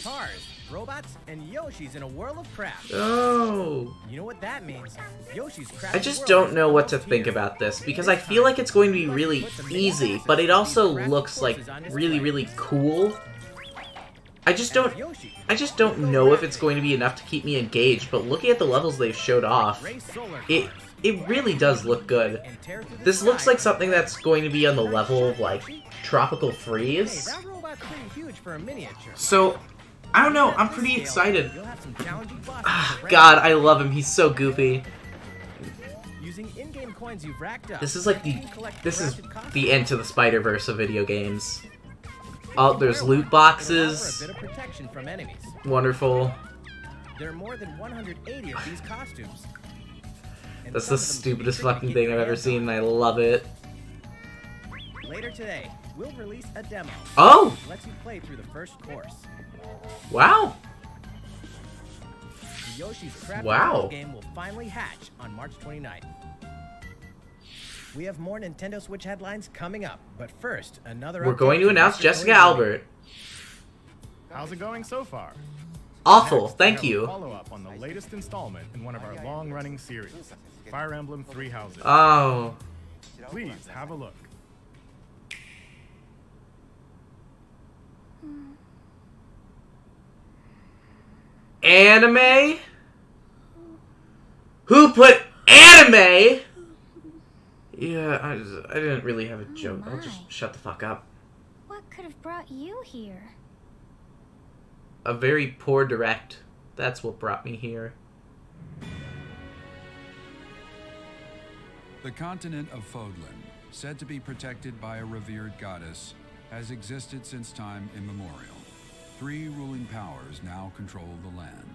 Cars, robots, and Yoshis in a whirl of crap. Oh. You know what that means? Yoshi's crap. I just don't know what to think about this, because I feel like it's going to be really easy, but it also looks like really, really cool. I just don't know if it's going to be enough to keep me engaged, but looking at the levels they've showed off, it really does look good. This looks like something that's going to be on the level of, like, Tropical Freeze. That robot's pretty huge for a miniature. So, I don't know, I'm pretty excited. You'll have some challenging bosses Ah, to God, I love him, he's so goofy. Using in-game coins you've racked up. This is like you can collect this is crafted costumes. the Into the Spider-Verse of video games. Oh, there's Wear one loot and allow for boxes. a bit of protection from enemies. Wonderful. There are more than 180 of these costumes. And That's some the of them can be stupidest tricky to fucking get thing your I've ever hands seen, and I love it. on. Later today, we'll release a demo. Oh! Which lets you play through the first course. Wow! The Yoshi's Crafted Wow. World game will finally hatch on March 29th. We have more Nintendo Switch headlines coming up, but first, another We're update going to from announce Mr. Jessica Koizumi. Albert. How's it going so far? Awful, Next, we thank have a you. Follow-up on the latest installment in one of our long-running series, Fire Emblem Three Houses. Oh. Please have a look. Anime? Who put anime? Yeah, I didn't really have a joke. I'll just shut the fuck up. What could have brought you here? A very poor direct. That's what brought me here. The continent of Fodlan, said to be protected by a revered goddess, has existed since time immemorial. 3 ruling powers now control the land.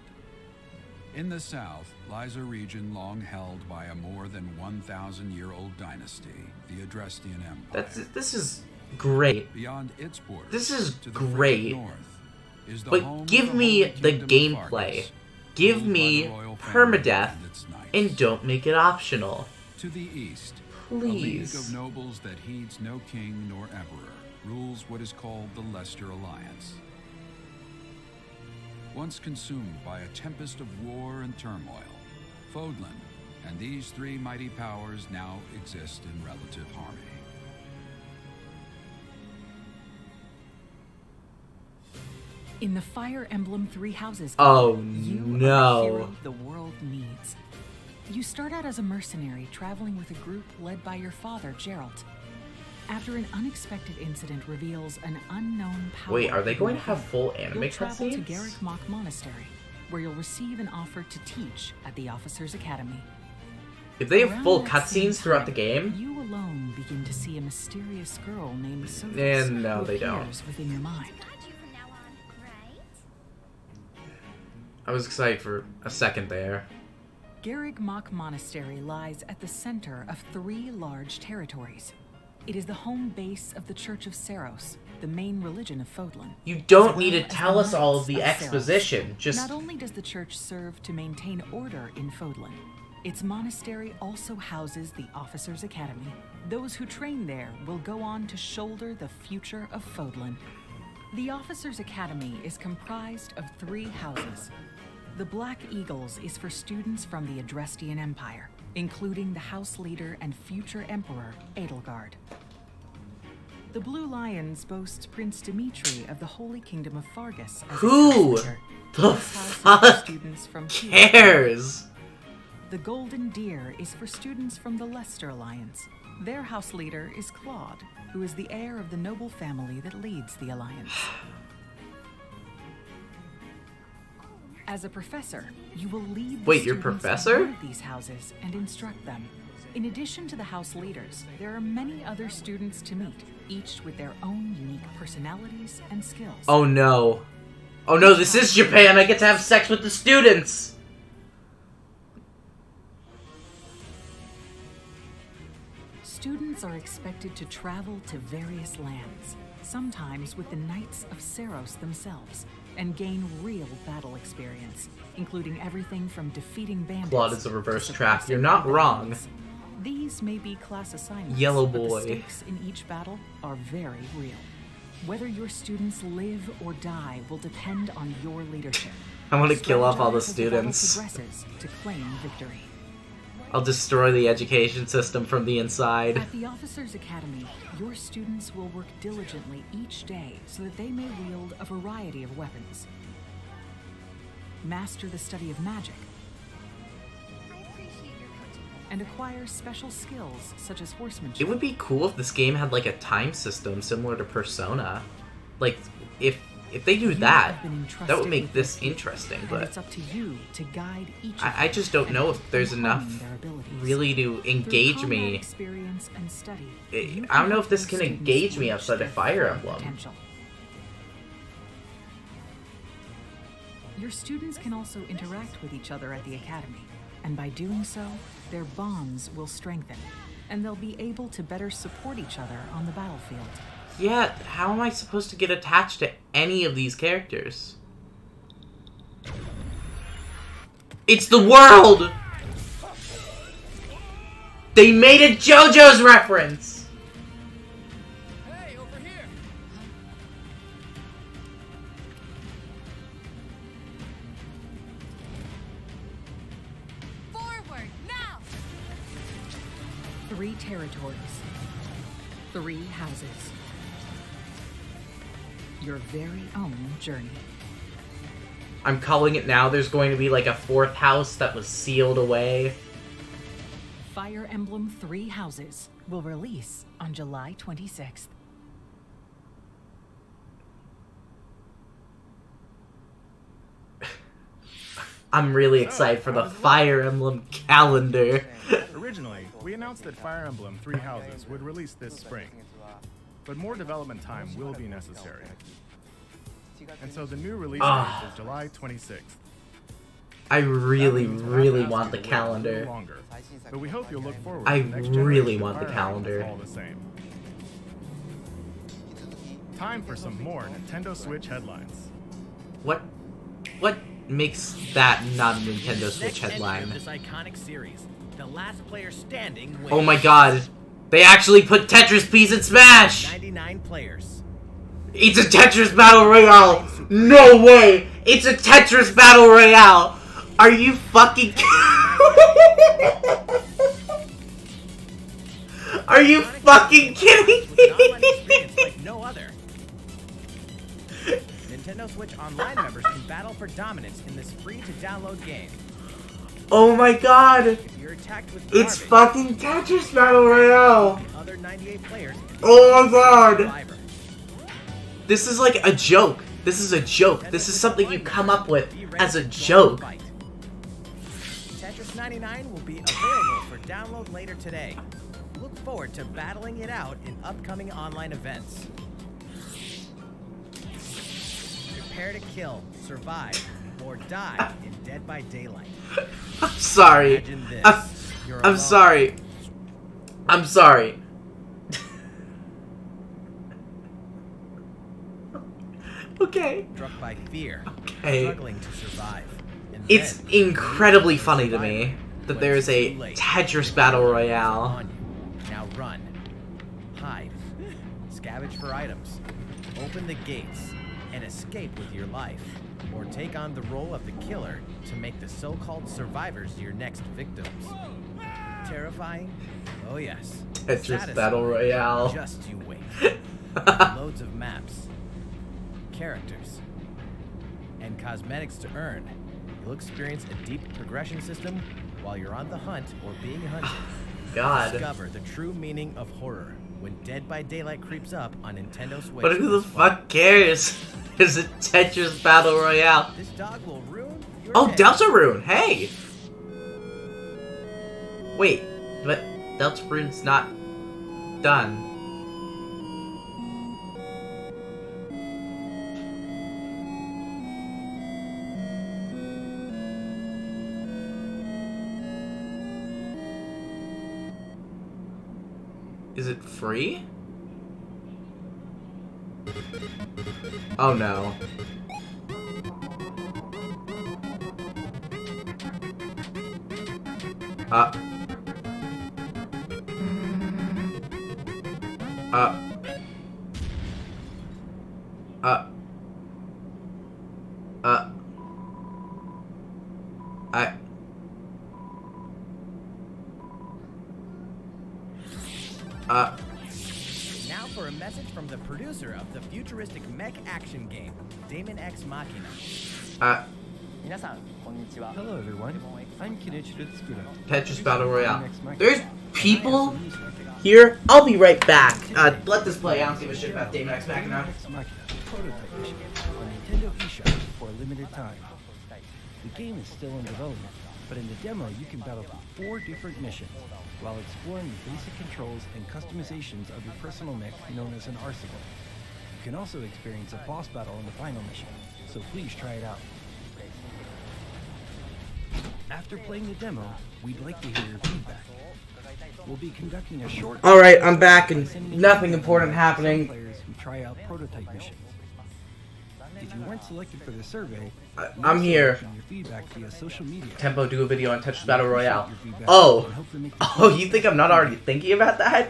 In the south lies a region long held by a more than 1,000-year-old dynasty, the Adrestian Empire. This is great. Beyond its borders, This is to the great. north, is the But home give of me Holy the Kingdom of gameplay. Fargus, Give ruled by me the royal family permadeath and its knights. and don't make it optional. To the east, a league Please. of nobles that heeds no king nor emperor rules what is called the Leicester Alliance. Once consumed by a tempest of war and turmoil, Fodlan and these 3 mighty powers now exist in relative harmony. In the Fire Emblem 3 Houses, Oh, you are no. the hero the world needs. You start out as a mercenary traveling with a group led by your father, Geralt. After an unexpected incident reveals an unknown power. Wait, are they going to within, have full anime you'll travel to cutscenes? Garrick Mach Monastery, where you'll receive an offer to teach at the Officers' Academy. If they have Around full that same cutscenes throughout the time, game, you alone begin to see a mysterious girl named Sophus, And no, who they don't. appears within your mind. Got you from now on, right? I was excited for a second there. Garrick Mach Monastery lies at the center of 3 large territories. It is the home base of the Church of Seiros, the main religion of Fodlan. You don't as need well to as tell the us all of Knights the Seiros. exposition. Just Not only does the church serve to maintain order in Fodlan, its monastery also houses the Officers' Academy. Those who train there will go on to shoulder the future of Fodlan. The Officers' Academy is comprised of 3 houses. The Black Eagles is for students from the Adrestian Empire, including the House Leader and future Emperor, Edelgard. The Blue Lions boasts Prince Dimitri of the Holy Kingdom of Fargus as Who its house leader. the This house is for fuck students from Kiev. cares? The Golden Deer is for students from the Leicester Alliance. Their house leader is Claude, who is the heir of the noble family that leads the Alliance. As a professor, you will lead the Wait, you're students of professor? one of these houses and instruct them. In addition to the house leaders, there are many other students to meet, each with their own unique personalities and skills. Oh no. Oh no, this is Japan. I get to have sex with the students. Students are expected to travel to various lands, sometimes with the Knights of Seiros themselves, and gain real battle experience, including everything from defeating bandits. Claude is a to reverse trap. suppressing You're not wrong. rebellions. These may be class assignments, Yellow but boy. the stakes in each battle are very real. Whether your students live or die will depend on your leadership. I want to kill off all the Strategize as the battle students. progresses to claim victory. I'll destroy the education system from the inside. At the Officers' Academy, your students will work diligently each day so that they may wield a variety of weapons. Master the study of magic, I appreciate your coaching. and acquire special skills such as horsemanship. It would be cool if this game had like a time system similar to Persona. Like if they do You that, have been that entrusted would make with this feat, interesting, and but it's up to you to guide each of I them just don't and know help if there's them enough hone their abilities. really to Through engage combat me. experience and study, I you can don't know help if this those can students engage me reach outside of their Fire full Emblem. potential. Your students can also interact with each other at the academy, and by doing so, their bonds will strengthen, and they'll be able to better support each other on the battlefield. Yeah, how am I supposed to get attached to any of these characters? It's the world! They made a JoJo's reference! Hey, over here! Forward, now! 3 territories, 3 houses. Your very own journey. I'm calling it now. There's going to be like a 4th house that was sealed away. Fire Emblem 3 Houses will release on July 26th. I'm really excited for the Fire Emblem calendar. Originally, we announced that Fire Emblem Three Houses would release this spring, but more development time will be necessary. And so the new release date is July 26th. I really, That means we'll really have to want ask the you to wait a little calendar. longer, but we hope you'll look forward I to the next really generation want the of Fire Emblem calendar. all the same. Time for some more Nintendo Switch headlines. What makes that not a Nintendo Switch Next entry headline? of this iconic series, the last player standing wins. Oh my god. They actually put Tetris Piece in Smash! 99 players. It's a Tetris Battle Royale! No way! It's a Tetris Battle Royale! Are you fucking Are you fucking kidding With an online experience me? like no other. Nintendo Switch Online members can battle for dominance in this free-to-download game. Oh my god! If you're attacked with It's garbage, fucking Tetris Battle Royale! the other 98 players can Oh my god! survivor. This is like a joke. This is a joke. This is something you come up with as a joke. Tetris 99 will be available for download later today. Look forward to battling it out in upcoming online events. Prepare to kill, survive, or die in Dead by Daylight. I'm sorry. Imagine this. You're I'm alone. sorry. I'm sorry. Okay. Struck by fear, Okay. struggling to survive. And It's then, incredibly funny to me that when there it's is a too late, Tetris Battle on Royale. you. Now run, hide, scavenge for items, open the gates, and escape with your life. Or take on the role of the killer to make the so-called survivors your next victims. Terrifying? Oh yes. Tetris Satisfying? Battle Royale. Just you wait. Loads of maps, characters, and cosmetics to earn. You'll experience a deep progression system while you're on the hunt or being hunted. God. Discover the true meaning of horror when Dead by Daylight creeps up on Nintendo Switch. But who the this fall. fuck cares? It's a Tetris Battle Royale. This dog will ruin your Oh, day. Deltarune, hey! Wait, but Deltarune's not done. Is it free? Oh no. Uh. Now for a message from the producer of the futuristic mech action game, Daemon X Machina. Hello everyone, I'm Kenichiro Tsukura. Tetris Battle Royale. There's people here. I'll be right back. Let this play. I don't give a shit about Daemon X Machina. X Machina prototype mission on Nintendo eShop for a limited time. The game is still in development, but in the demo you can battle through 4 different missions while exploring the basic controls and customizations of your personal mech known as an arsenal. You can also experience a boss battle in the final mission, so please try it out. After playing the demo, we'd like to hear your feedback. We'll be conducting a short... Alright, I'm back and sending nothing you important some happening. players who try out prototype missions. If you weren't selected for the survey, I'm here. your feedback via social media. Tempo do a video on Tetris Battle Royale. Your feedback Oh. and hope to make the Oh, you think I'm not already thinking about that?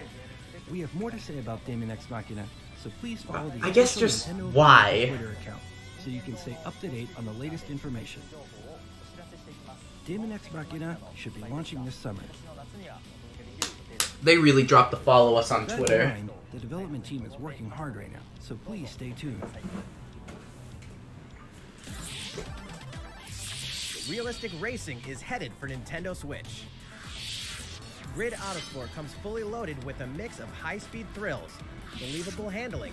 We have more to say about Daemon X Machina, so please follow the I guess official just Nintendo why? Twitter account so you can stay up to date on the latest information. Daemon X Machina should be launching this summer. They really dropped the follow us on With that in Twitter. mind, the development team is working hard right now, so please stay tuned. Realistic racing is headed for Nintendo Switch. Grid Autosport comes fully loaded with a mix of high-speed thrills, believable handling,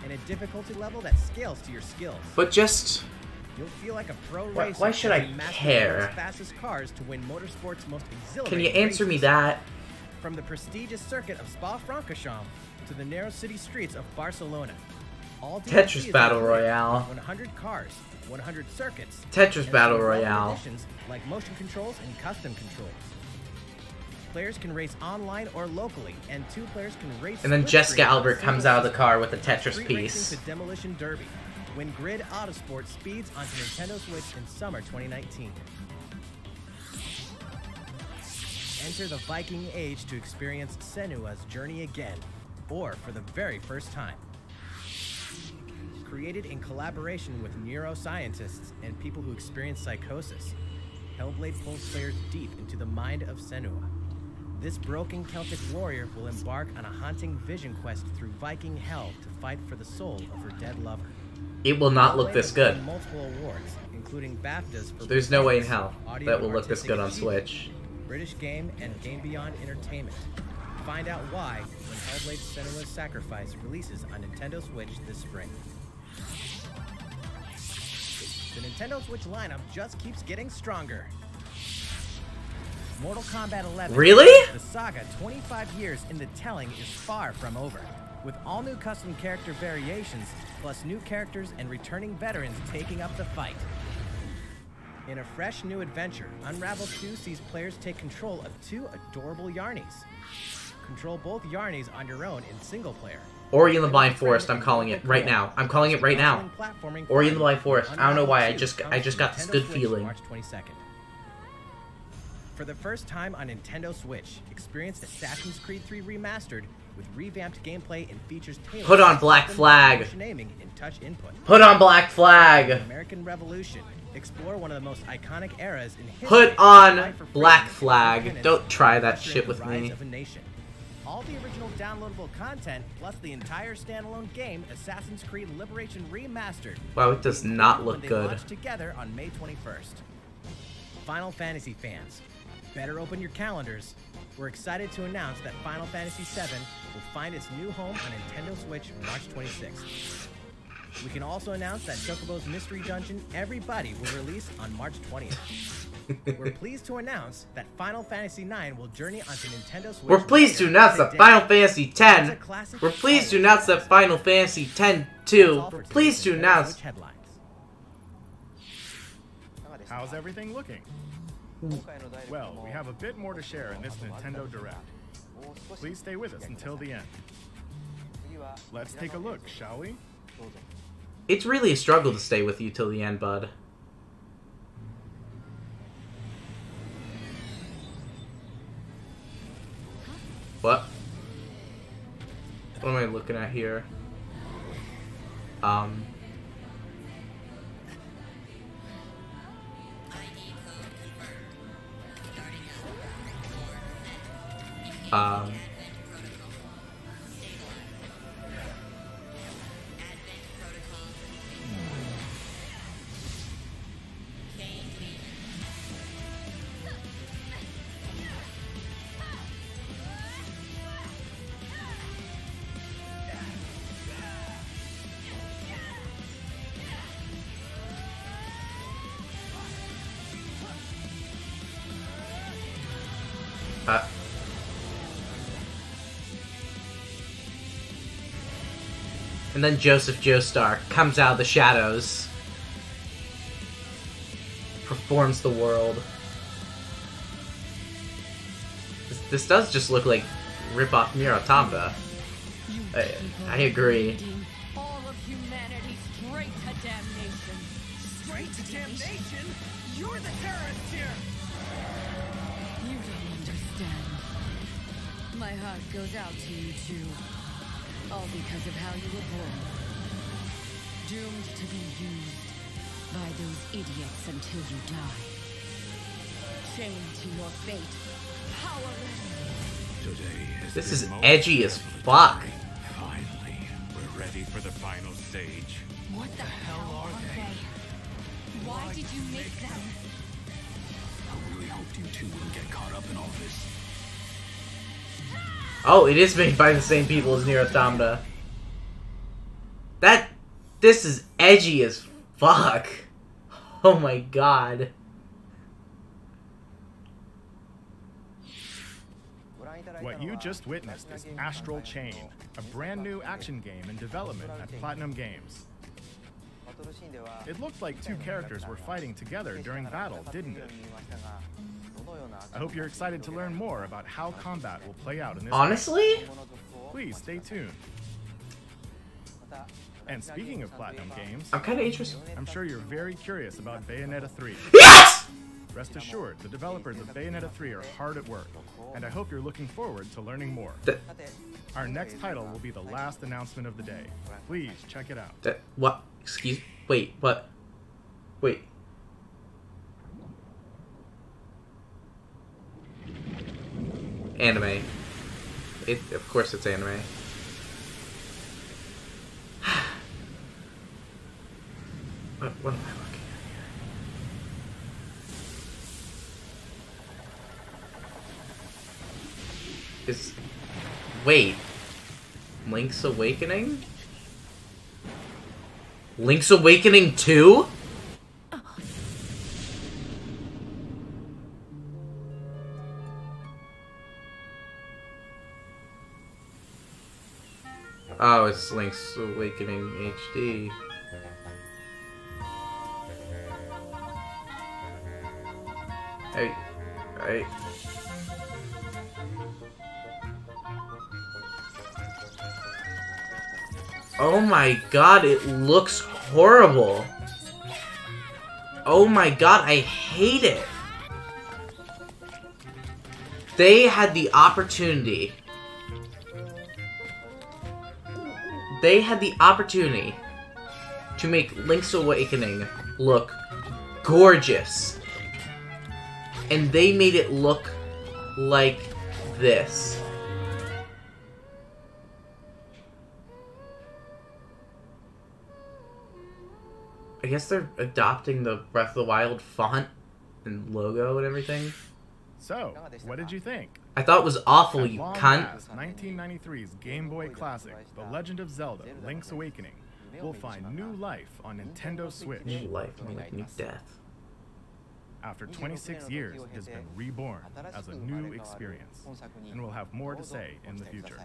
and a difficulty level that scales to your skills. But just You'll feel like a pro Why- racer. why should as I you master care? the world's fastest cars to win motorsport's most exhilarating Can you answer me races. that? From the prestigious circuit of Spa-Francorchamps to the narrow city streets of Barcelona. All DLC Tetris is Battle included. Royale. 100 cars, 100 circuits. Tetris and Battle some welcome Royale. additions like motion controls and custom controls. Players can race online or locally, and 2 players can race. And then split Jessica screen on a Albert single comes out of the system. car with a From Tetris street piece. racing to Demolition Derby. When Grid Autosport speeds onto Nintendo Switch in summer 2019. Enter the Viking Age to experience Senua's journey again, or for the very first time. Created in collaboration with neuroscientists and people who experience psychosis, Hellblade pulls players deep into the mind of Senua. This broken Celtic warrior will embark on a haunting vision quest through Viking hell to fight for the soul of her dead lover. It will not look Hellblade this has good. won multiple awards, including BAFTAs for There's no way in performance, hell audio, that will look this artistic good on achievement, Switch. British Game and Game Beyond Entertainment. Find out why when Hellblade: Senua's Sacrifice releases on Nintendo Switch this spring. The Nintendo Switch lineup just keeps getting stronger. Mortal Kombat 11. Really? The saga 25 years in the telling is far from over. With all new custom character variations, plus new characters and returning veterans taking up the fight. In a fresh new adventure, Unravel 2 sees players take control of 2 adorable Yarnies. Control both Yarnies on your own in single player. Ori and the Blind Forest, I'm calling it right now. I'm calling it right now. Ori and the Blind Forest. I don't know why, I just got this good feeling. March 22nd. For the first time on Nintendo Switch, experience Assassin's Creed 3 Remastered with revamped gameplay and features tailored Put on to Black custom Flag. motion aiming and touch input. Put on Black Flag. American Revolution. Explore one of the most iconic eras in history. Put and on fight for freedom Black and Flag. independence, Don't try that ushering shit the with rise me. of a nation. All the original downloadable content, plus the entire standalone game, Assassin's Creed Liberation Remastered. Wow, it does not look when they good. launch together on May 21st. Final Fantasy fans, better open your calendars. We're excited to announce that Final Fantasy VII will find its new home on Nintendo Switch March 26th. We can also announce that Chocobo's Mystery Dungeon Everybody will release on March 20th. We're pleased to announce that Final Fantasy IX will journey onto Nintendo Switch. We're pleased to announce that today. Final Fantasy It's a X. classic We're pleased to always. announce that Final Fantasy X That's 2. all for We're today's pleased to Nintendo announce. Switch headlines. How's everything looking? Well, we have a bit more to share in this Nintendo Direct. Please stay with us until the end. Let's take a look, shall we? It's really a struggle to stay with you till the end, bud. What? What am I looking at here? Um, and then Joseph Joestar comes out of the shadows, performs the world. This does just look like rip-off Nier Automata. I agree. All of humanity straight to damnation. Straight to damnation? You're the terrorist here! You don't understand. My heart goes out to you too. All because of how you were born. Doomed to be used by those idiots until you die. Chained to your fate. Powerless. Today is This the is moment. edgy as fuck. Finally, we're ready for the final stage. What the hell are they? Why did you make them? I really hoped you two wouldn't get caught up in all this. Oh, it is made by the same people as Nier Automata. This is edgy as fuck. Oh my god. What you just witnessed is Astral Chain, a brand new action game in development at Platinum Games. It looked like two characters were fighting together during battle, didn't it? I hope you're excited to learn more about how combat will play out in this Honestly? game. Please stay tuned. And speaking of Platinum Games, I'm kind of interested. I'm sure you're very curious about Bayonetta 3. Yes! Rest assured, the developers of Bayonetta 3 are hard at work, and I hope you're looking forward to learning more. Our next title will be the last announcement of the day. Please check it out. What? Excuse. Wait. What? Wait. Anime. Of course, it's anime. What am I looking at here? Wait. Link's Awakening? Link's Awakening 2? Oh, it's Link's Awakening HD. Hey. Oh my god, it looks horrible. Oh my god, I hate it. They had the opportunity. They had the opportunity to make Link's Awakening look gorgeous. And they made it look like this. I guess they're adopting the Breath of the Wild font and logo and everything. So, what did you think? I thought it was awful, At you long cunt. last, 1993's Game Boy classic, The Legend of Zelda: Link's Awakening, will find new life on Nintendo Switch. New life, I mean, like new death. After 26 years, it has been reborn as a new experience, and we'll have more to say in the future.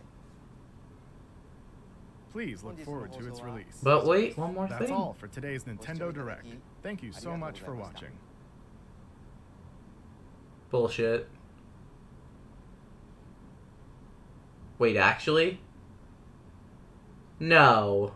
Please look forward to its release. But wait, one more That's thing. all for today's Nintendo Direct. Thank you so much for watching. Bullshit. Wait, actually? No.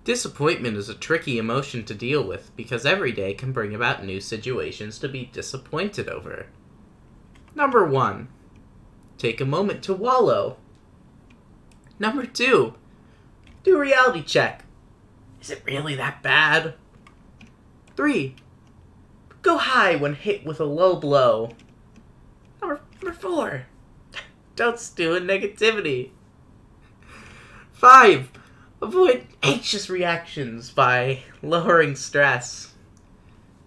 Disappointment is a tricky emotion to deal with because every day can bring about new situations to be disappointed over. Number 1. Take a moment to wallow. Number 2. Do a reality check. Is it really that bad? 3. Go high when hit with a low blow. Number 4. Don't stew in negativity. 5. Avoid anxious reactions by lowering stress.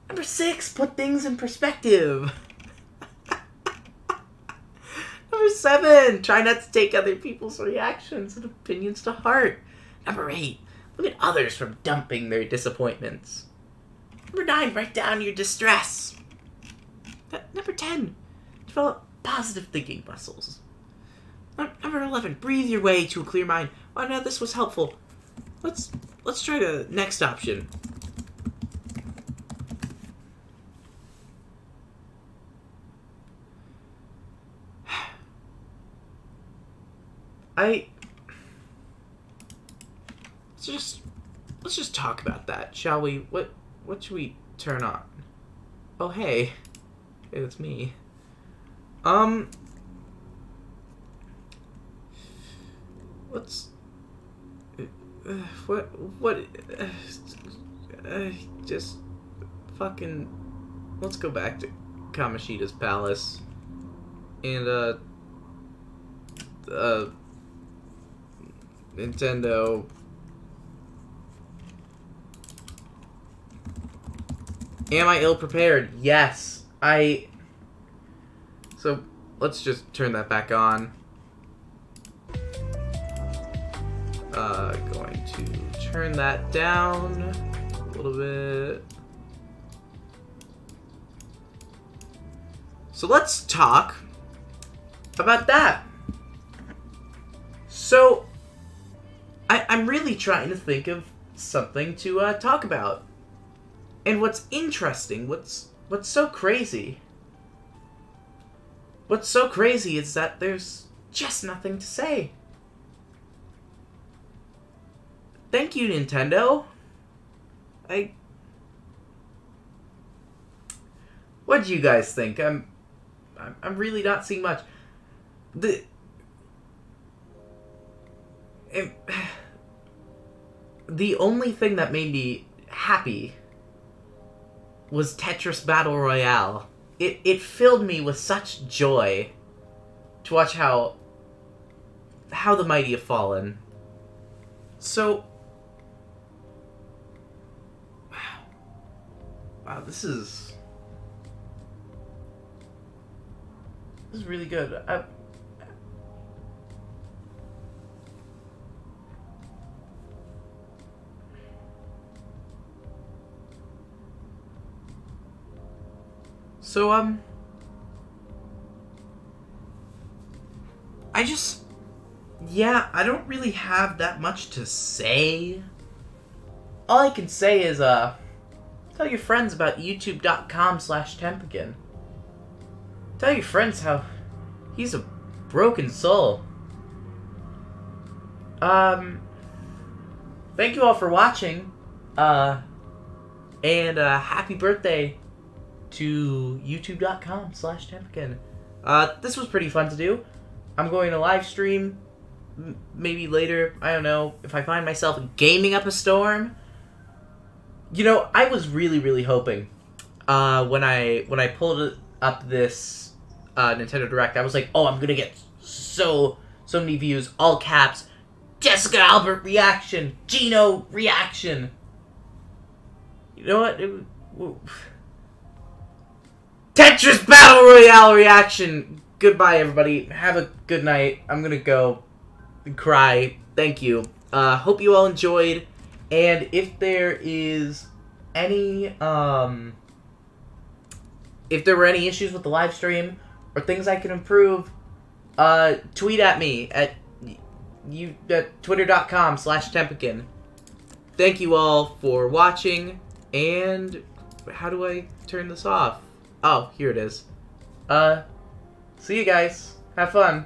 Number 6, put things in perspective. Number 7, try not to take other people's reactions and opinions to heart. Number 8, limit others from dumping their disappointments. Number 9, write down your distress. Number 10, develop positive thinking muscles. Number 11, breathe your way to a clear mind. Oh no, this was helpful. Let's try the next option. Let's just talk about that, shall we? What should we turn on? Oh hey, it's me. Just fucking let's go back to Kamoshida's palace. And, Nintendo. Am I ill-prepared? Yes. So, let's just turn that back on. Going to turn that down a little bit. So let's talk about that. So, I'm really trying to think of something to talk about. And what's interesting, what's so crazy? What's so crazy is that there's just nothing to say. Thank you, Nintendo. What do you guys think? I'm really not seeing much. The only thing that made me happy was Tetris Battle Royale. It filled me with such joy to watch how the mighty have fallen. So, wow, this is really good. So, I don't really have that much to say. All I can say is, tell your friends about youtube.com/Tempekin. Tell your friends how he's a broken soul. Thank you all for watching, and, happy birthday to youtube.com/Tempekin. This was pretty fun to do. I'm going to live stream maybe later. I don't know if I find myself gaming up a storm. You know, I was really hoping when I pulled up this Nintendo Direct, I was like, oh, I'm gonna get so many views, all caps. Jessica Albert reaction, Gino reaction. You know what? Tetris Battle Royale reaction! Goodbye, everybody. Have a good night. I'm gonna go and cry. Thank you. Hope you all enjoyed. And if there is any, if there were any issues with the live stream, or things I can improve, tweet at me at twitter.com/Tempekin. Thank you all for watching, and how do I turn this off? Oh, here it is. See you guys. Have fun.